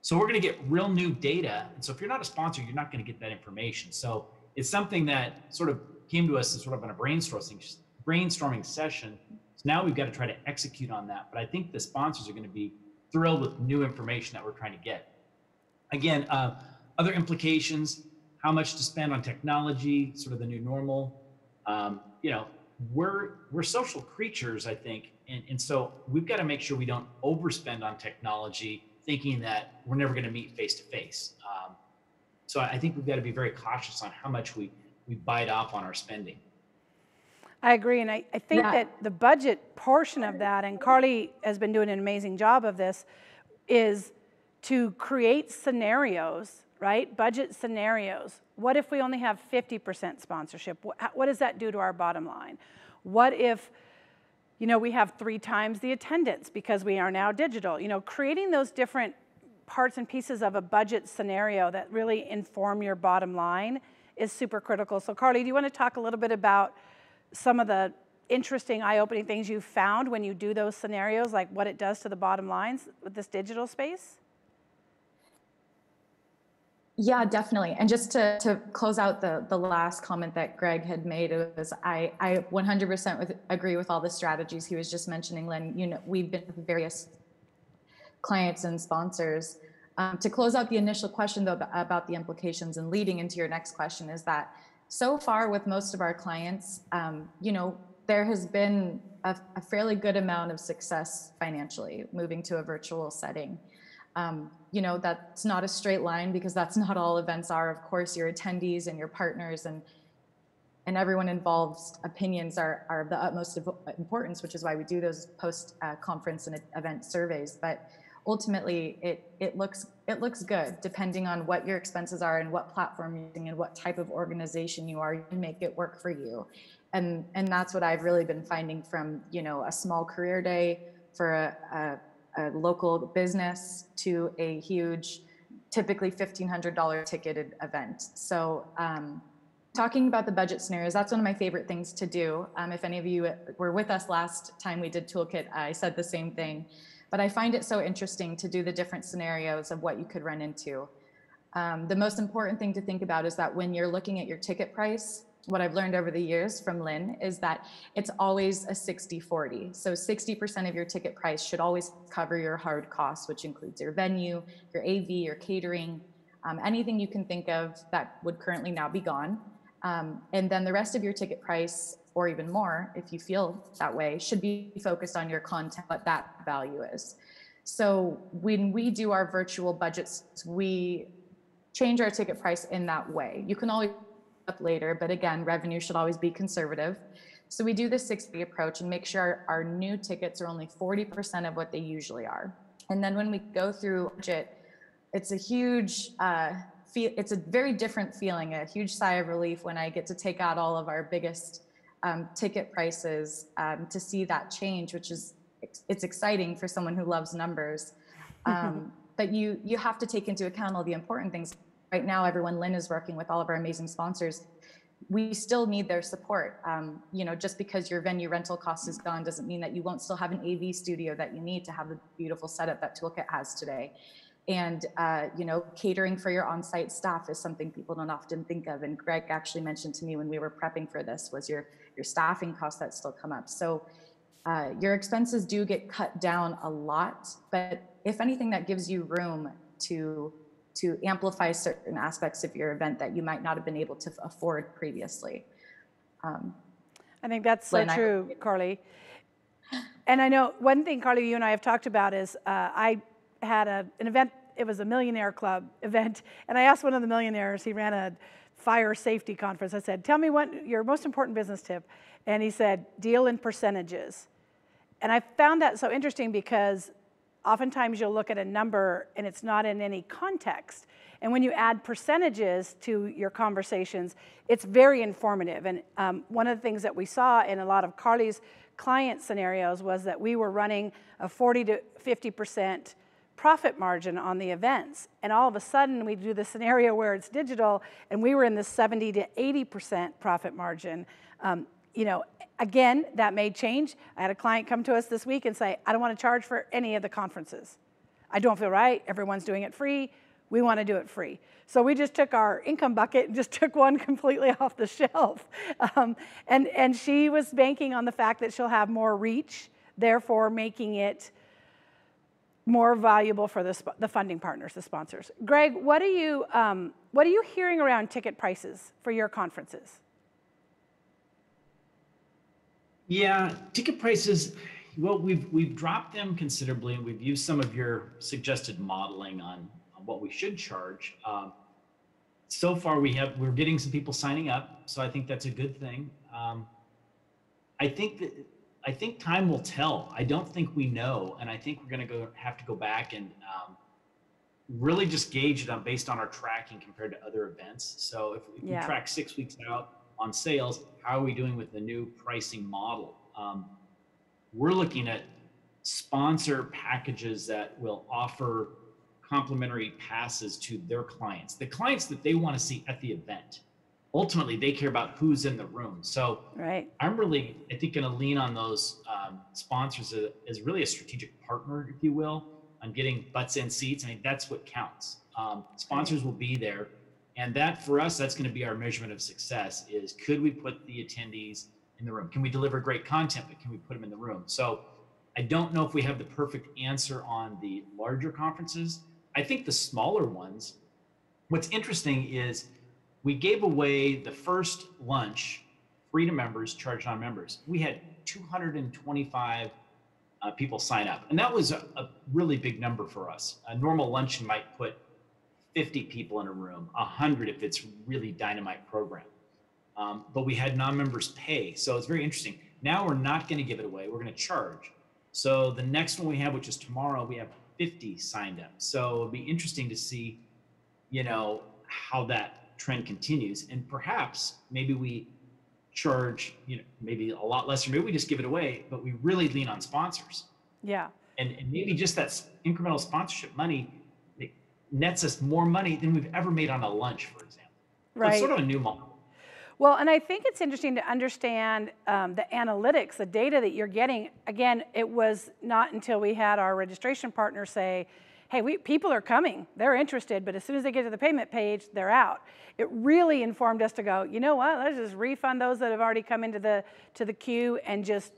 So we're going to get real new data. And so if you're not a sponsor, you're not going to get that information. So it's something that sort of came to us as sort of in a brainstorming session. So now we've got to try to execute on that. But I think the sponsors are going to be thrilled with new information that we're trying to get. Again, other implications, how much to spend on technology, sort of the new normal. We're social creatures, I think. And so we've got to make sure we don't overspend on technology, thinking that we're never going to meet face to face. So I think we've got to be very cautious on how much we bite off on our spending. I agree, and I think that the budget portion of that, and Carly has been doing an amazing job of this, is to create scenarios, right? Budget scenarios. What if we only have 50% sponsorship? What does that do to our bottom line? What if, we have 3 times the attendance because we are now digital? Creating those different parts and pieces of a budget scenario that really inform your bottom line is super critical. So Carly, do you want to talk a little bit about some of the interesting, eye-opening things you've found when you do those scenarios, like what it does to the bottom lines with this digital space? Yeah, definitely. And just to close out the last comment that Gregg had made, it was I 100% agree with all the strategies he was just mentioning, Lynn. We've been with various clients and sponsors. To close out the initial question though about the implications and leading into your next question is that so far with most of our clients, there has been a fairly good amount of success financially moving to a virtual setting. That's not a straight line because that's not all events are. Of course, your attendees and your partners and everyone involved's opinions are of the utmost importance, which is why we do those post-conference and event surveys. But ultimately, it looks good depending on what your expenses are and what platform you're using and what type of organization you are. You can make it work for you, and that's what I've really been finding from a small career day for a local business to a huge, typically $1,500 ticketed event. So talking about the budget scenarios, that's one of my favorite things to do. If any of you were with us last time we did Toolkit, I said the same thing. But I find it so interesting to do the different scenarios of what you could run into. The most important thing to think about is that when you're looking at your ticket price, what I've learned over the years from Lynn is that it's always a 60-40. So 60% of your ticket price should always cover your hard costs, which includes your venue, your AV, your catering, anything you can think of that would currently now be gone. And then the rest of your ticket price, or even more, if you feel that way, should be focused on your content, what that value is. So when we do our virtual budgets, we change our ticket price in that way. You can always up later, but again, revenue should always be conservative. So we do the 60 approach and make sure our new tickets are only 40% of what they usually are. And then when we go through budget, it's a huge, it's a very different feeling, a huge sigh of relief when I get to take out all of our biggest ticket prices to see that change, which is, it's exciting for someone who loves numbers. But you have to take into account all the important things. Right now, everyone Lynn is working with, all of our amazing sponsors, we still need their support. Just because your venue rental cost is gone doesn't mean that you won't still have an AV studio that you need to have the beautiful setup that Toolkit has today. And, catering for your on-site staff is something people don't often think of. And Gregg actually mentioned to me when we were prepping for this was your staffing costs that still come up. So your expenses do get cut down a lot, but if anything, that gives you room to amplify certain aspects of your event that you might not have been able to afford previously. I think that's so Lynn, true, Carly. And I know one thing, Carly, you and I have talked about is I had an event, it was a millionaire club event, and I asked one of the millionaires, he ran a fire safety conference. I said, tell me what your most important business tip. And he said, deal in percentages. And I found that so interesting because oftentimes you'll look at a number and it's not in any context. And when you add percentages to your conversations, it's very informative. And one of the things that we saw in a lot of Carly's client scenarios was that we were running a 40 to 50% profit margin on the events. And all of a sudden we do the scenario where it's digital and we were in the 70 to 80% profit margin. You know, again, that may change. I had a client come to us this week and say, I don't want to charge for any of the conferences. I don't feel right. Everyone's doing it free. We want to do it free. So we just took our income bucket and just took one completely off the shelf. And she was banking on the fact that she'll have more reach, therefore making it more valuable for the funding partners, the sponsors. Gregg, what are you hearing around ticket prices for your conferences? Yeah, ticket prices, well, we've dropped them considerably, and we've used some of your suggested modeling on what we should charge. So far, we're getting some people signing up, so I think that's a good thing. I think time will tell. I don't think we know, and I think we're going to have to go back and really just gauge it based on our tracking compared to other events. So if we track 6 weeks out on sales, how are we doing with the new pricing model? We're looking at sponsor packages that will offer complimentary passes to their clients, the clients that they want to see at the event. Ultimately, they care about who's in the room. So I'm really, I think, going to lean on those sponsors as really a strategic partner, if you will, on getting butts in seats. I mean, that's what counts. Sponsors will be there. And that, for us, that's going to be our measurement of success is, could we put the attendees in the room? Can we deliver great content, but can we put them in the room? So I don't know if we have the perfect answer on the larger conferences. I think the smaller ones, what's interesting is we gave away the first lunch free to members, charged non-members. We had 225 people sign up. And that was a really big number for us. A normal luncheon might put 50 people in a room, 100 if it's really dynamite program. But we had non-members pay. So it's very interesting. Now we're not going to give it away. We're going to charge. So the next one we have, which is tomorrow, we have 50 signed up. So it'll be interesting to see, you know, how that trend continues. And perhaps maybe we charge, you know, maybe a lot less, or maybe we just give it away, but we really lean on sponsors. Yeah. And maybe just that incremental sponsorship money nets us more money than we've ever made on a lunch, for example. So it's sort of a new model. Well, and I think it's interesting to understand the analytics, the data that you're getting. Again, it was not until we had our registration partner say, hey, people are coming, they're interested, but as soon as they get to the payment page, they're out. It really informed us to go, you know what, let's just refund those that have already come into the queue and just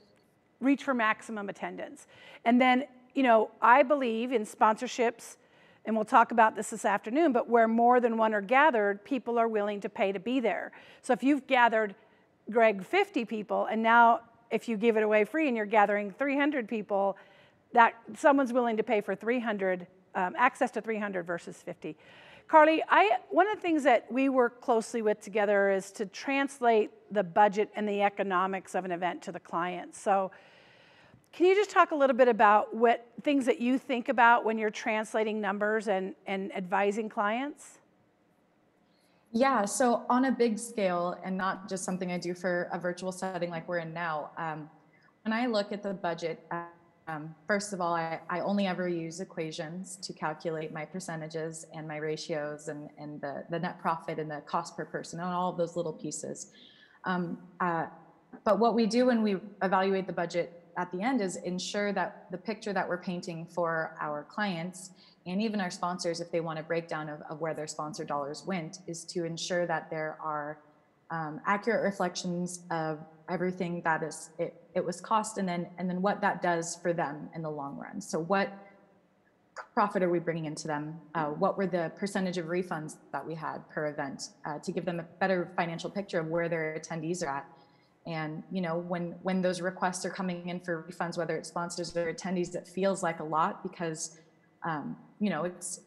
reach for maximum attendance. And then, you know, I believe in sponsorships, and we'll talk about this afternoon, but where more than one are gathered, people are willing to pay to be there. So if you've gathered, Gregg, 50 people, and now if you give it away free and you're gathering 300 people, that someone's willing to pay for 300, access to 300 versus 50. Carly, one of the things that we work closely with together is to translate the budget and the economics of an event to the client. So can you just talk a little bit about what things that you think about when you're translating numbers and advising clients? Yeah, so on a big scale, and not just something I do for a virtual setting like we're in now, when I look at the budget, first of all, I only ever use equations to calculate my percentages and my ratios and the net profit and the cost per person and all of those little pieces. But what we do when we evaluate the budget at the end is ensure that the picture that we're painting for our clients and even our sponsors, if they want a breakdown of where their sponsor dollars went, is to ensure that there are accurate reflections of everything that it was cost, and then what that does for them in the long run. So what profit are we bringing into them? What were the percentage of refunds that we had per event, to give them a better financial picture of where their attendees are at. And, you know, when those requests are coming in for refunds, whether it's sponsors or attendees, it feels like a lot because, you know, it's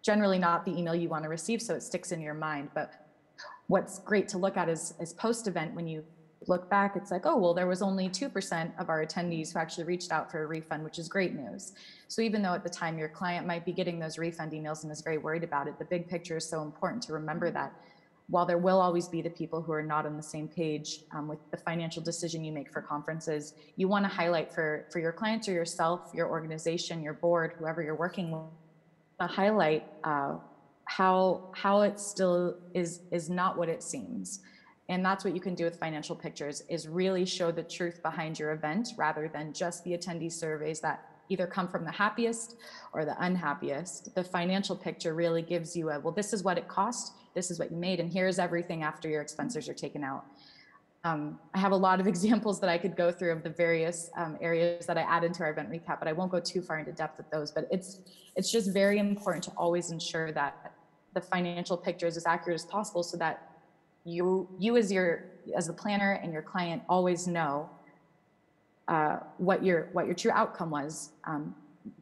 generally not the email you want to receive, so it sticks in your mind. But what's great to look at is post-event, when you look back, it's like, oh, well, there was only 2% of our attendees who actually reached out for a refund, which is great news. So even though at the time your client might be getting those refund emails and is very worried about it, the big picture is so important to remember that while there will always be the people who are not on the same page with the financial decision you make for conferences, you want to highlight for your clients or yourself, your organization, your board, whoever you're working with, highlight how it still is not what it seems. And that's what you can do with financial pictures, is really show the truth behind your event rather than just the attendee surveys that either come from the happiest or the unhappiest. The financial picture really gives you well, this is what it cost, this is what you made, and here's everything after your expenses are taken out. I have a lot of examples that I could go through of the various areas that I add into our event recap, but I won't go too far into depth with those. But it's just very important to always ensure that the financial picture is as accurate as possible, so that you as the planner and your client always know what your true outcome was,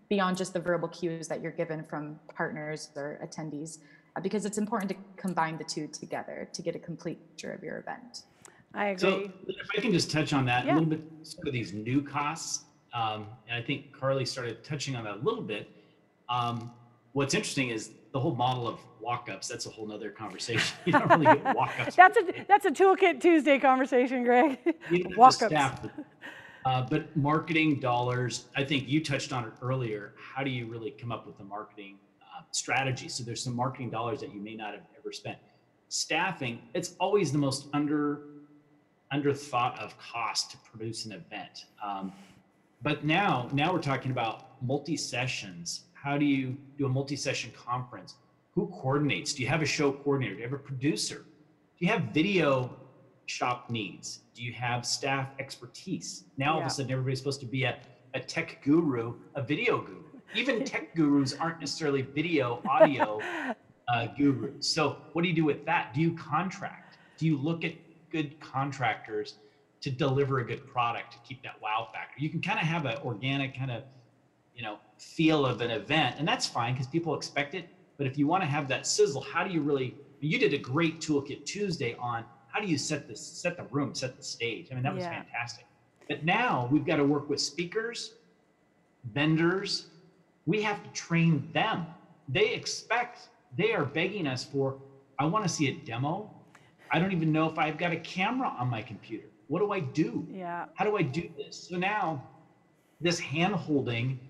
beyond just the verbal cues that you're given from partners or attendees, because it's important to combine the two together to get a complete picture of your event. I agree. So if I can just touch on that Yeah. a little bit, sort of these new costs, and I think Carly started touching on that a little bit. What's interesting is the whole model of walk-ups. That's a whole nother conversation. You don't really get walk-ups. That's a Toolkit Tuesday conversation, Greg. Walk-ups. But marketing dollars, I think you touched on it earlier. How do you really come up with a marketing strategy? So there's some marketing dollars that you may not have ever spent. Staffing, it's always the most under thought of cost to produce an event. But now we're talking about multi-sessions. How do you do a multi-session conference? Who coordinates? Do you have a show coordinator? Do you have a producer? Do you have video shop needs? Do you have staff expertise? Now all of a sudden everybody's supposed to be a tech guru, a video guru. Even tech gurus aren't necessarily video, audio gurus. So what do you do with that? Do you contract? Do you look at good contractors to deliver a good product to keep that wow factor? You can kind of have an organic kind of, feel of an event, and that's fine because people expect it. But if you want to have that sizzle, how do you really? You did a great Toolkit Tuesday on how do you set the room, set the stage. I mean, that was fantastic. But now we've got to work with speakers, vendors. We have to train them. They are begging us for, I want to see a demo. I don't even know if I've got a camera on my computer. What do I do? Yeah. How do I do this? So now this hand-holding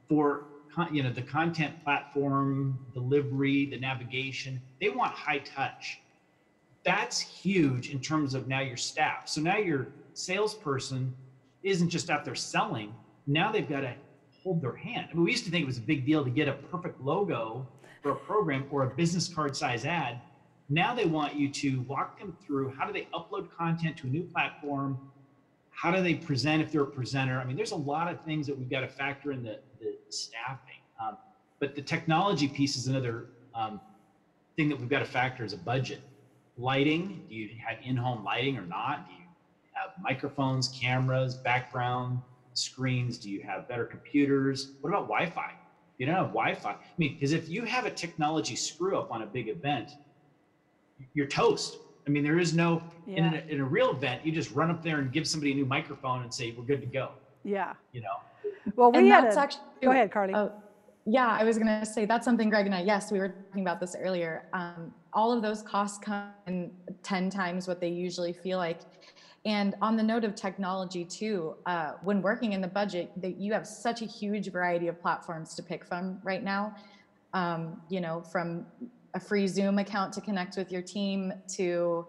for, the content platform, delivery, the navigation, they want high touch. That's huge in terms of now your staff. So now your salesperson isn't just out there selling. Now they've got to hold their hand. I mean, we used to think it was a big deal to get a perfect logo for a program or a business card size ad. Now they want you to walk them through how do they upload content to a new platform? How do they present if they're a presenter? I mean, there's a lot of things that we've got to factor in the staffing. But the technology piece is another thing that we've got to factor as a budget. Lighting, do you have in-home lighting or not? Do you have microphones, cameras, background screens? Do you have better computers? What about Wi-Fi? If you don't have Wi-Fi, I mean, because if you have a technology screw up on a big event, you're toast. I mean, there is no, in a real event, you just run up there and give somebody a new microphone and say, we're good to go. Yeah. Well, go ahead, Carly. Yeah, I was going to say that's something Greg and I, we were talking about this earlier. All of those costs come in 10 times what they usually feel like. And on the note of technology too, when working in the budget, you have such a huge variety of platforms to pick from right now. From a free Zoom account to connect with your team to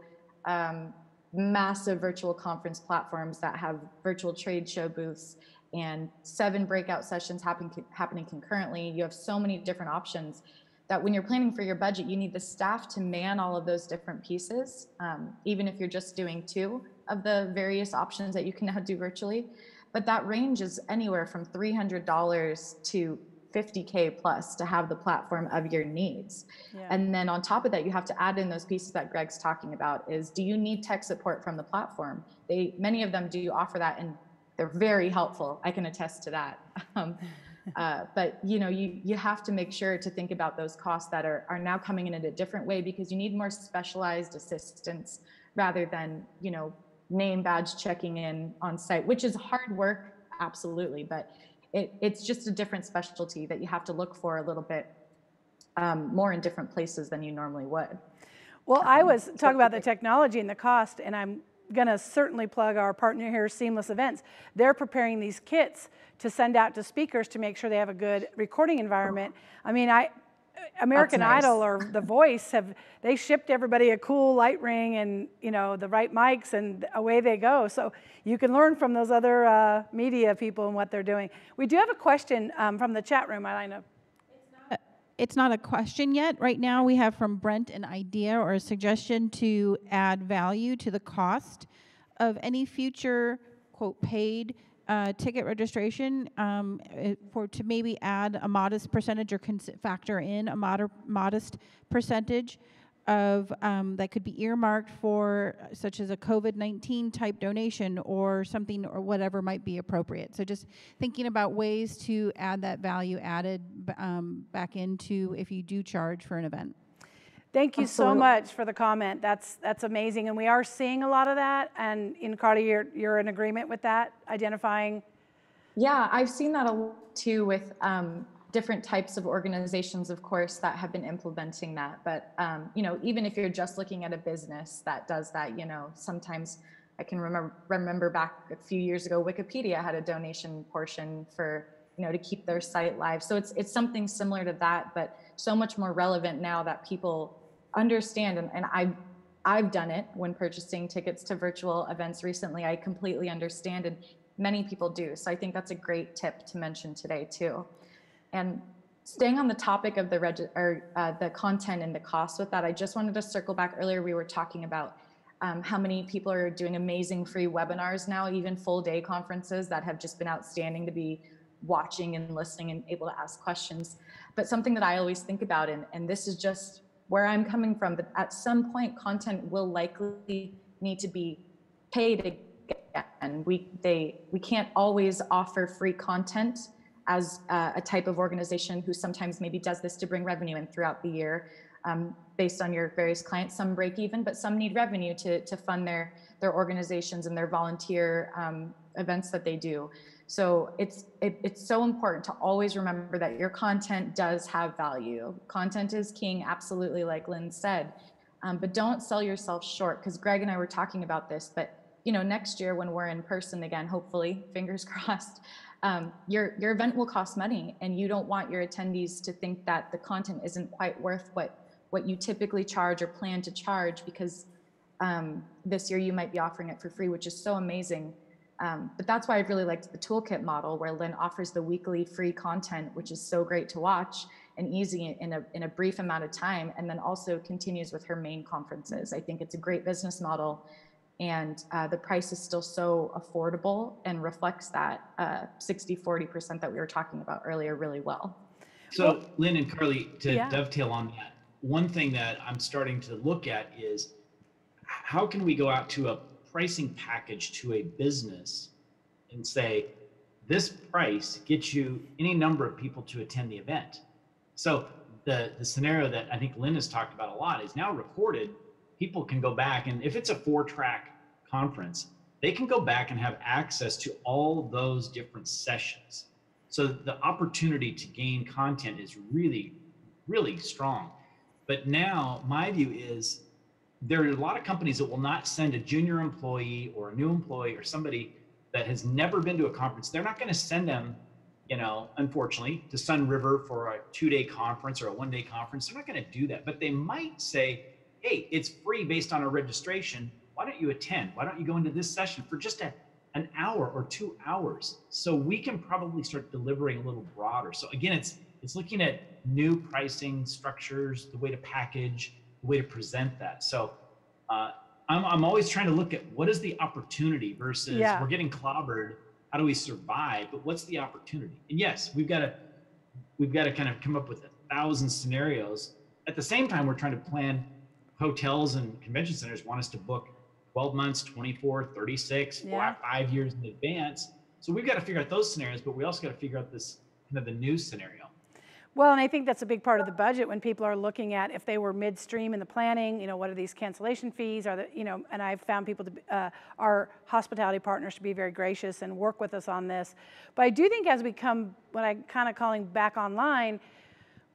massive virtual conference platforms that have virtual trade show booths and 7 breakout sessions happening concurrently. You have so many different options that when you're planning for your budget, you need the staff to man all of those different pieces, even if you're just doing 2 of the various options that you can now do virtually. But that range is anywhere from $300 to $50K plus to have the platform of your needs. Yeah. And then on top of that, you have to add in those pieces that Gregg's talking about is, do you need tech support from the platform? Many of them do offer that, and they're very helpful. I can attest to that. But you have to make sure to think about those costs that are now coming in a different way, because you need more specialized assistance rather than, name badge checking in on site, which is hard work, absolutely. But it's just a different specialty that you have to look for a little bit more in different places than you normally would. Well, I was talking about the technology and the cost, and I'm going to certainly plug our partner here, Seamless Events. They're preparing these kits to send out to speakers to make sure they have a good recording environment. I mean, American Idol or The Voice they shipped everybody a cool light ring and the right mics, and away they go. So you can learn from those other media people and what they're doing. We do have a question from the chat room, Ilana. It's not a question yet. Right now we have from Brent an idea or a suggestion to add value to the cost of any future, quote, paid ticket registration to maybe add a modest percentage or factor in a modest percentage of that could be earmarked for, such as a COVID-19 type donation or something, or whatever might be appropriate. So just thinking about ways to add that value added back into if you do charge for an event. Thank you so much for the comment. That's amazing, and we are seeing a lot of that. And Carly, you're in agreement with that, identifying? Yeah, I've seen that a lot too with different types of organizations, of course, that have been implementing that. But even if you're just looking at a business that does that, sometimes I can remember back a few years ago, Wikipedia had a donation portion for to keep their site live. So it's something similar to that, but so much more relevant now that people understand. And I've done it when purchasing tickets to virtual events recently. I completely understand, and many people do. So I think that's a great tip to mention today too. And staying on the topic of the content and the cost with that, I just wanted to circle back. Earlier we were talking about how many people are doing amazing free webinars now, even full day conferences that have just been outstanding to be watching and listening and able to ask questions. But something that I always think about, and this is just where I'm coming from, but at some point content will likely need to be paid again. We can't always offer free content as a type of organization who sometimes maybe does this to bring revenue in throughout the year, based on your various clients. Some break even, but some need revenue to fund their organizations and their volunteer events that they do. So it's so important to always remember that your content does have value. Content is king, absolutely, like Lynn said, but don't sell yourself short, because Gregg and I were talking about this, but next year when we're in person again, hopefully, fingers crossed, your event will cost money, and you don't want your attendees to think that the content isn't quite worth what you typically charge or plan to charge, because this year you might be offering it for free, which is so amazing. But that's why I really liked the Toolkit model, where Lynn offers the weekly free content, which is so great to watch and easy in a brief amount of time, and then also continues with her main conferences. I think it's a great business model, and the price is still so affordable and reflects that 60-40% that we were talking about earlier really well. So Lynn and Carly, to dovetail on that, one thing that I'm starting to look at is how can we go out to a pricing package to a business and say, this price gets you any number of people to attend the event. So the scenario that I think Lynn has talked about a lot is now recorded. People can go back, and if it's a 4-track conference, they can go back and have access to all those different sessions. So the opportunity to gain content is really, really strong. But now my view is there are a lot of companies that will not send a junior employee or a new employee or somebody that has never been to a conference. They're not going to send them, unfortunately, to Sun River for a 2-day conference or a 1-day conference. They're not going to do that, but they might say, hey, it's free based on a registration. Why don't you attend? Why don't you go into this session for just an hour or 2 hours? So we can probably start delivering a little broader. So again, it's looking at new pricing structures, the way to package, the way to present that. So I'm always trying to look at what is the opportunity versus we're getting clobbered. How do we survive? But what's the opportunity? And yes, we've got to kind of come up with 1,000 scenarios. At the same time, we're trying to plan. Hotels and convention centers want us to book 12 months, 24, 36, 5 years in advance. So we've got to figure out those scenarios, but we also got to figure out this kind of the new scenario. Well, and I think that's a big part of the budget when people are looking at if they were midstream in the planning, you know, what are these cancellation fees? Are the, you know, and I've found people to, our hospitality partners to be very gracious and work with us on this. But I do think as we come, what I'm kind of calling back online,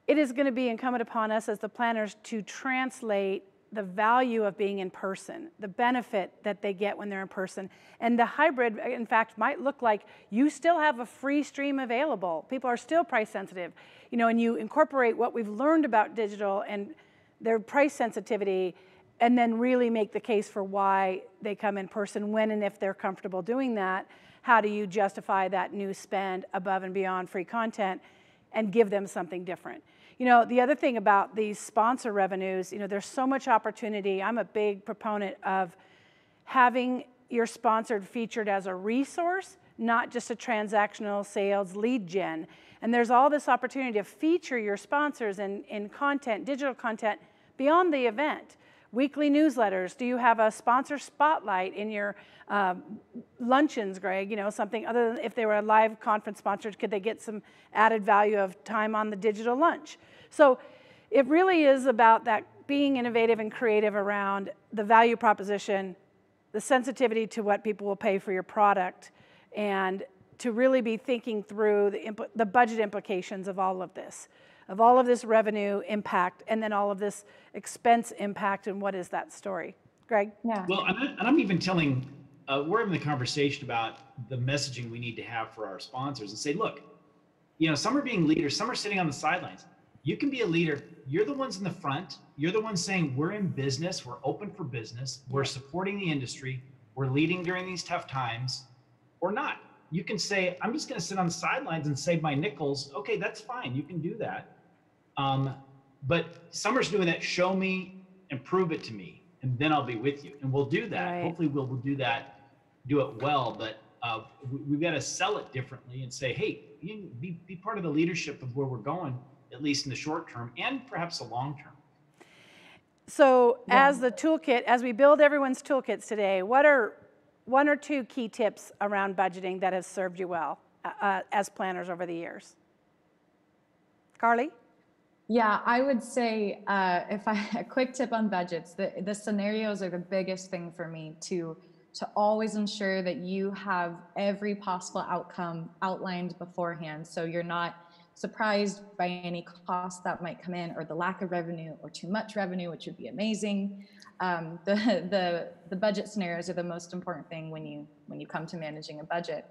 it is going to be incumbent upon us as the planners to translate the value of being in person, the benefit that they get when they're in person. And the hybrid, in fact, might look like you still have a free stream available. People are still price sensitive. You know, and you incorporate what we've learned about digital and their price sensitivity, and then really make the case for why they come in person when and if they're comfortable doing that. How do you justify that new spend above and beyond free content and give them something different? You know, the other thing about these sponsor revenues, you know, there's so much opportunity. I'm a big proponent of having your sponsored featured as a resource, not just a transactional sales lead gen. And there's all this opportunity to feature your sponsors in content, digital content, beyond the event. Weekly newsletters. Do you have a sponsor spotlight in your luncheons, Gregg? You know, something other than if they were a live conference sponsored, could they get some added value of time on the digital lunch? So it really is about that being innovative and creative around the value proposition, the sensitivity to what people will pay for your product, and to really be thinking through the budget implications of all of this revenue impact, and then all of this expense impact, and what is that story? Gregg? Yeah. Well, I'm even telling, we're having the conversation about the messaging we need to have for our sponsors and say, look, you know, some are being leaders, some are sitting on the sidelines. You can be a leader. You're the ones in the front. You're the ones saying we're in business, we're open for business, we're supporting the industry, we're leading during these tough times, or not. You can say, I'm just going to sit on the sidelines and save my nickels. Okay, that's fine. You can do that. But Summer's doing that. Show me and prove it to me, and then I'll be with you. And we'll do that. Right. Hopefully we'll do that, do it well. But we've got to sell it differently and say, hey, you be part of the leadership of where we're going, at least in the short term and perhaps the long term. So as the toolkit, as we build everyone's toolkits today, what are one or two key tips around budgeting that has served you well as planners over the years? Carly? Yeah, I would say a quick tip on budgets, the scenarios are the biggest thing for me to always ensure that you have every possible outcome outlined beforehand, so you're not surprised by any costs that might come in, or the lack of revenue, or too much revenue, which would be amazing. The budget scenarios are the most important thing when you come to managing a budget.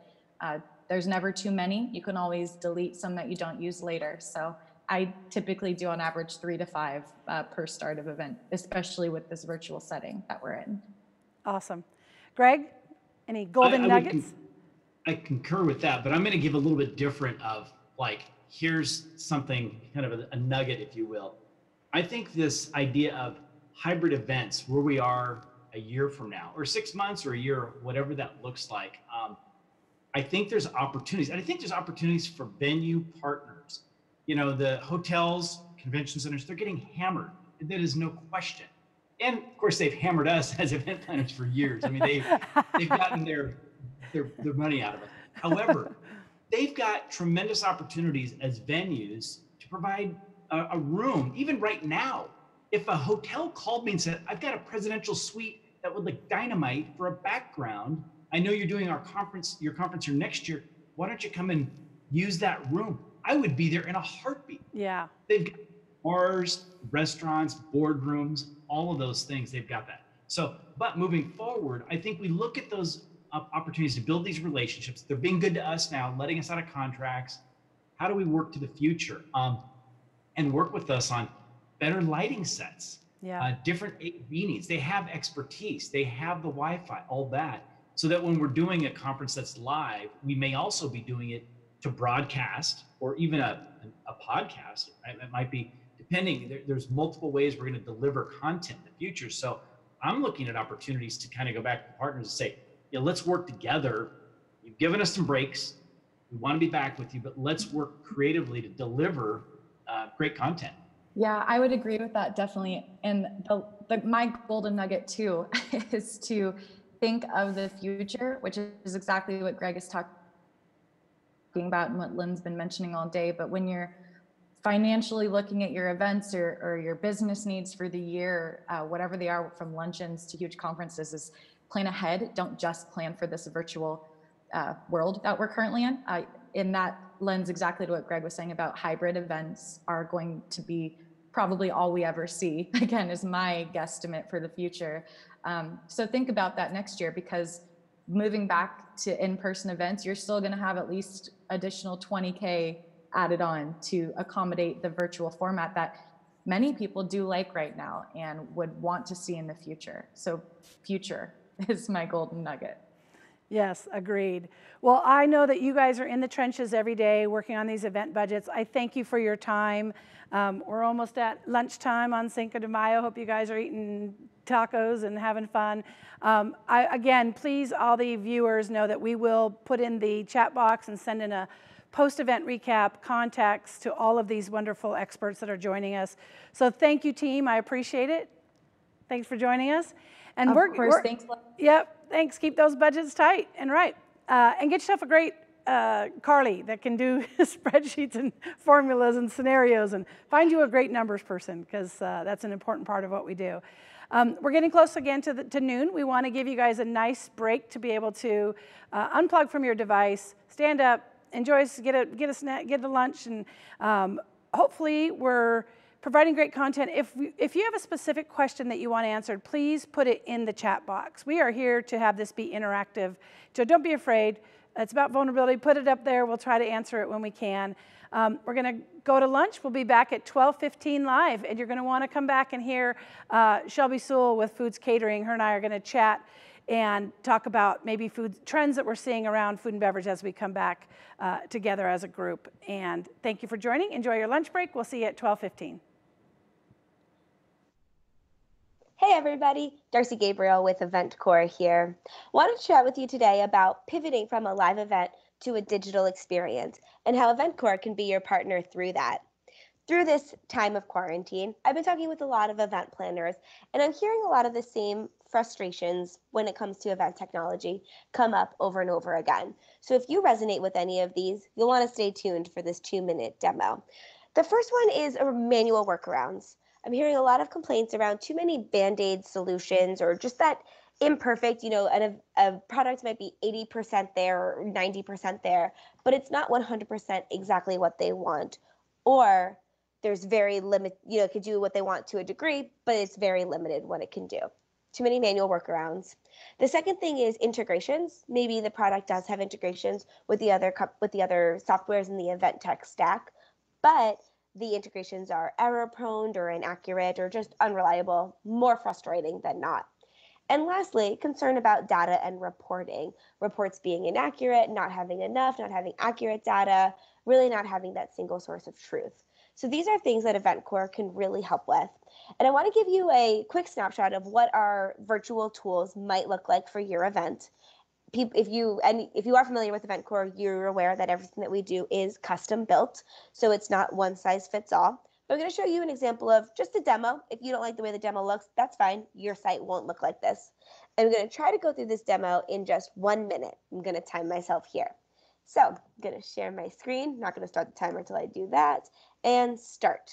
There's never too many. You can always delete some that you don't use later. So I typically do on average 3 to 5 per start of event, especially with this virtual setting that we're in. Awesome. Gregg, any golden nuggets? I concur with that, but I'm going to give a little bit different of, like, here's something, kind of a nugget, if you will. I think this idea of hybrid events, where we are a year from now, or 6 months, or a year, whatever that looks like, I think there's opportunities. And I think there's opportunities for venue partners. You know, the hotels, convention centers, they're getting hammered. That is no question. And of course, they've hammered us as event planners for years. I mean, they've gotten their money out of it. However, they've got tremendous opportunities as venues to provide a room. Even right now, if a hotel called me and said, I've got a presidential suite that would look dynamite for a background. I know you're doing your conference here next year. Why don't you come and use that room? I would be there in a heartbeat. Yeah. They've got bars, restaurants, boardrooms, all of those things. They've got that. So, but moving forward, I think we look at those opportunities to build these relationships. They're being good to us now, letting us out of contracts. How do we work to the future? And work with us on better lighting sets, different AV needs. They have expertise. They have the Wi-Fi, all that. So that when we're doing a conference that's live, we may also be doing it to broadcast, or even a podcast. It might be, depending, there's multiple ways we're going to deliver content in the future. So I'm looking at opportunities to kind of go back to partners and say, yeah, let's work together. You've given us some breaks. We want to be back with you, but let's work creatively to deliver great content. Yeah, I would agree with that, definitely. And my golden nugget too is to think of the future, which is exactly what Gregg is talking about and what Lynn's been mentioning all day. But when you're financially looking at your events or your business needs for the year, whatever they are, from luncheons to huge conferences, is plan ahead. Don't just plan for this virtual world that we're currently in. In that lens, exactly to what Gregg was saying about hybrid events are going to be probably all we ever see, again, is my guesstimate for the future. So think about that next year, because moving back to in-person events, you're still going to have at least additional 20K added on to accommodate the virtual format that many people do like right now and would want to see in the future. So future is my golden nugget. Yes, agreed. Well, I know that you guys are in the trenches every day working on these event budgets. I thank you for your time. We're almost at lunchtime on Cinco de Mayo. Hope you guys are eating tacos and having fun. Again, please, all the viewers know that we will put in the chat box and send in a post-event recap contacts to all of these wonderful experts that are joining us. So thank you, team. I appreciate it. Thanks for joining us. And of course, thanks. Yep, thanks. Keep those budgets tight and right. And get yourself a great Carly that can do spreadsheets and formulas and scenarios, and find you a great numbers person, because that's an important part of what we do. We're getting close again to noon. We want to give you guys a nice break to be able to unplug from your device, stand up, enjoy, get a snack, get a lunch, and hopefully we're providing great content. If you have a specific question that you want answered, please put it in the chat box. We are here to have this be interactive, so don't be afraid. It's about vulnerability. Put it up there. We'll try to answer it when we can. We're going to go to lunch. We'll be back at 12:15 live, and you're going to want to come back and hear Shelby Sewell with Foods Catering. Her and I are going to chat and talk about maybe food trends that we're seeing around food and beverage as we come back together as a group. And thank you for joining. Enjoy your lunch break. We'll see you at 12:15. Hey everybody, Darcy Gabriel with EventCore here. Wanted to chat with you today about pivoting from a live event to a digital experience and how EventCore can be your partner through that. Through this time of quarantine, I've been talking with a lot of event planners, and I'm hearing a lot of the same frustrations when it comes to event technology come up over and over again. So if you resonate with any of these, you'll want to stay tuned for this 2-minute demo. The first one is manual workarounds. I'm hearing a lot of complaints around too many Band-Aid solutions, or just that imperfect, and a product might be 80% there or 90% there, but it's not 100% exactly what they want. Or there's very limited, it can do what they want to a degree, but it's very limited what it can do. Too many manual workarounds. The second thing is integrations. Maybe the product does have integrations with the other softwares in the event tech stack, but the integrations are error-prone or inaccurate or just unreliable, more frustrating than not. And lastly, concern about data and reporting. Reports being inaccurate, not having enough, not having accurate data, really not having that single source of truth. So these are things that EventCore can really help with. And I want to give you a quick snapshot of what our virtual tools might look like for your event. If you are familiar with EventCore, you're aware that everything that we do is custom built, so it's not one size fits all. But I'm going to show you an example of just a demo. If you don't like the way the demo looks, that's fine. Your site won't look like this. I'm going to try to go through this demo in just 1 minute. I'm going to time myself here. So I'm going to share my screen. Not going to start the timer until I do that, and start.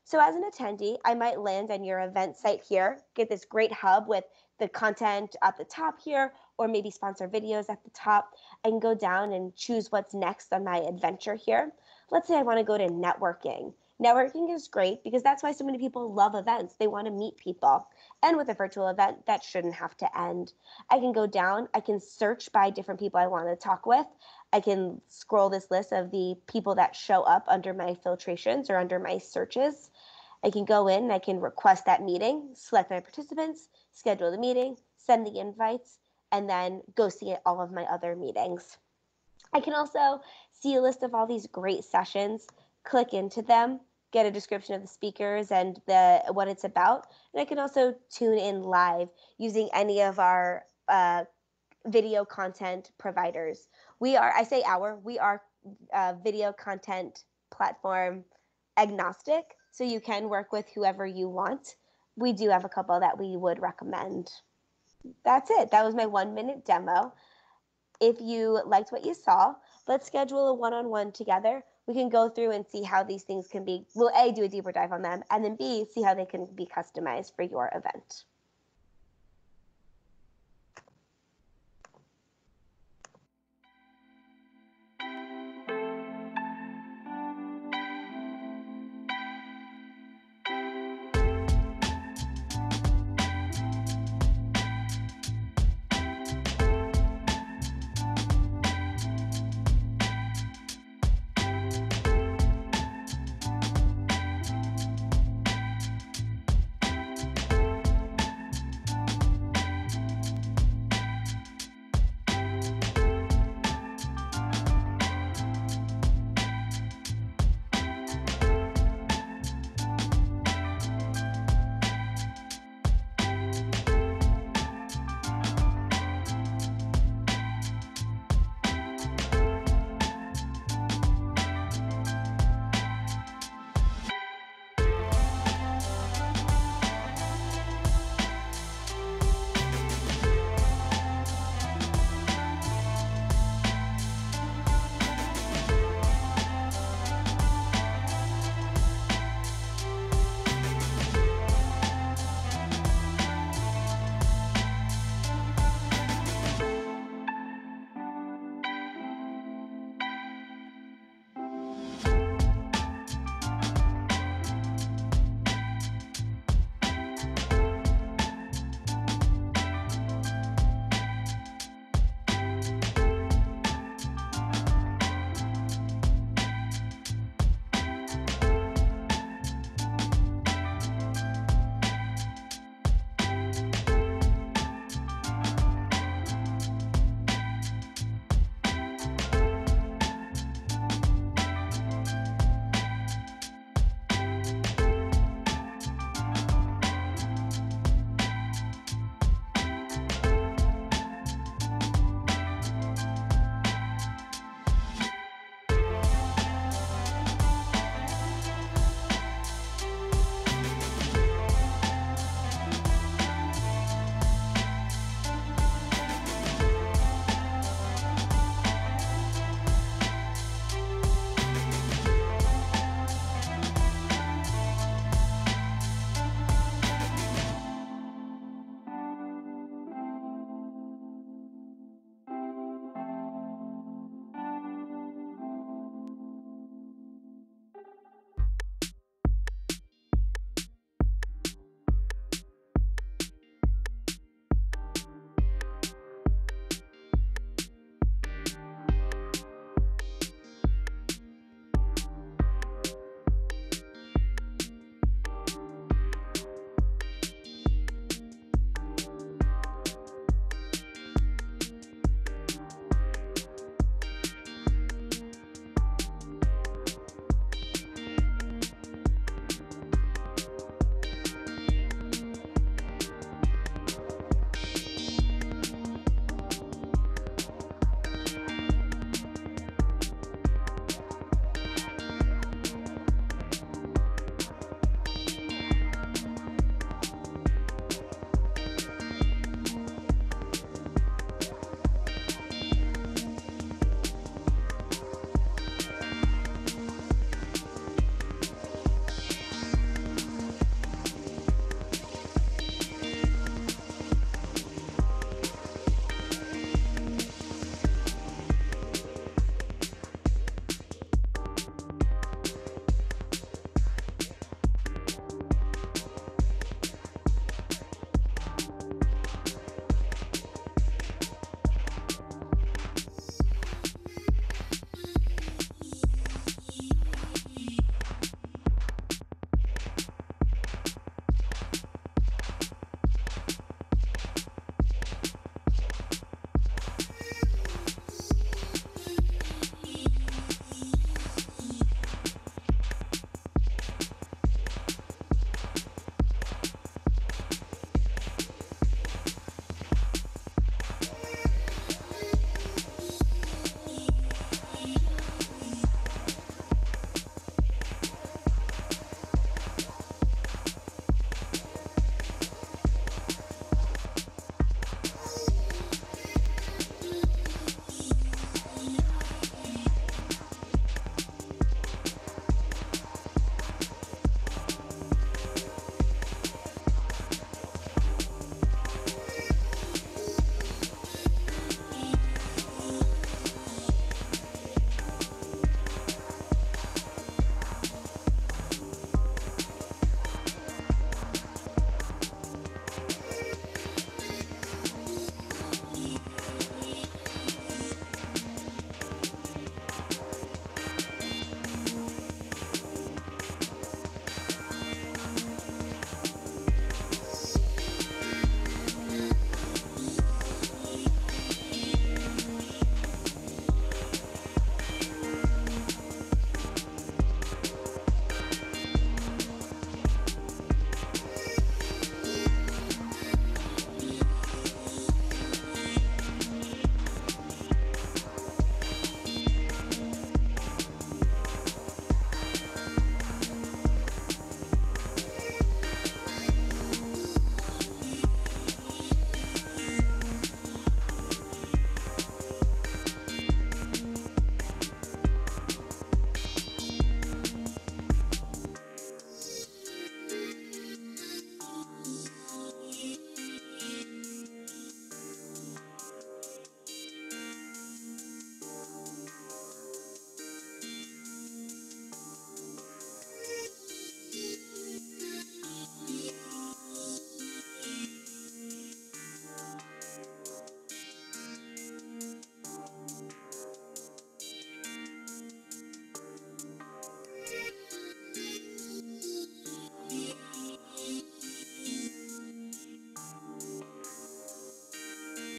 So as an attendee, I might land on your event site here, get this great hub with the content at the top here, or maybe sponsor videos at the top. I can go down and choose what's next on my adventure here. Let's say I want to go to networking. Networking is great because that's why so many people love events. They want to meet people. And with a virtual event, that shouldn't have to end. I can go down. I can search by different people I want to talk with. I can scroll this list of the people that show up under my filtrations or under my searches. I can go in and I can request that meeting, select my participants, schedule the meeting, send the invites, and then go see all of my other meetings. I can also see a list of all these great sessions, click into them, get a description of the speakers and what it's about. And I can also tune in live using any of our video content providers. We are video content platform agnostic, so you can work with whoever you want. We do have a couple that we would recommend. That's it. That was my 1-minute demo. If you liked what you saw, let's schedule a one-on-one together. We can go through and see how these things can be, we'll A, do a deeper dive on them, and then B, see how they can be customized for your event.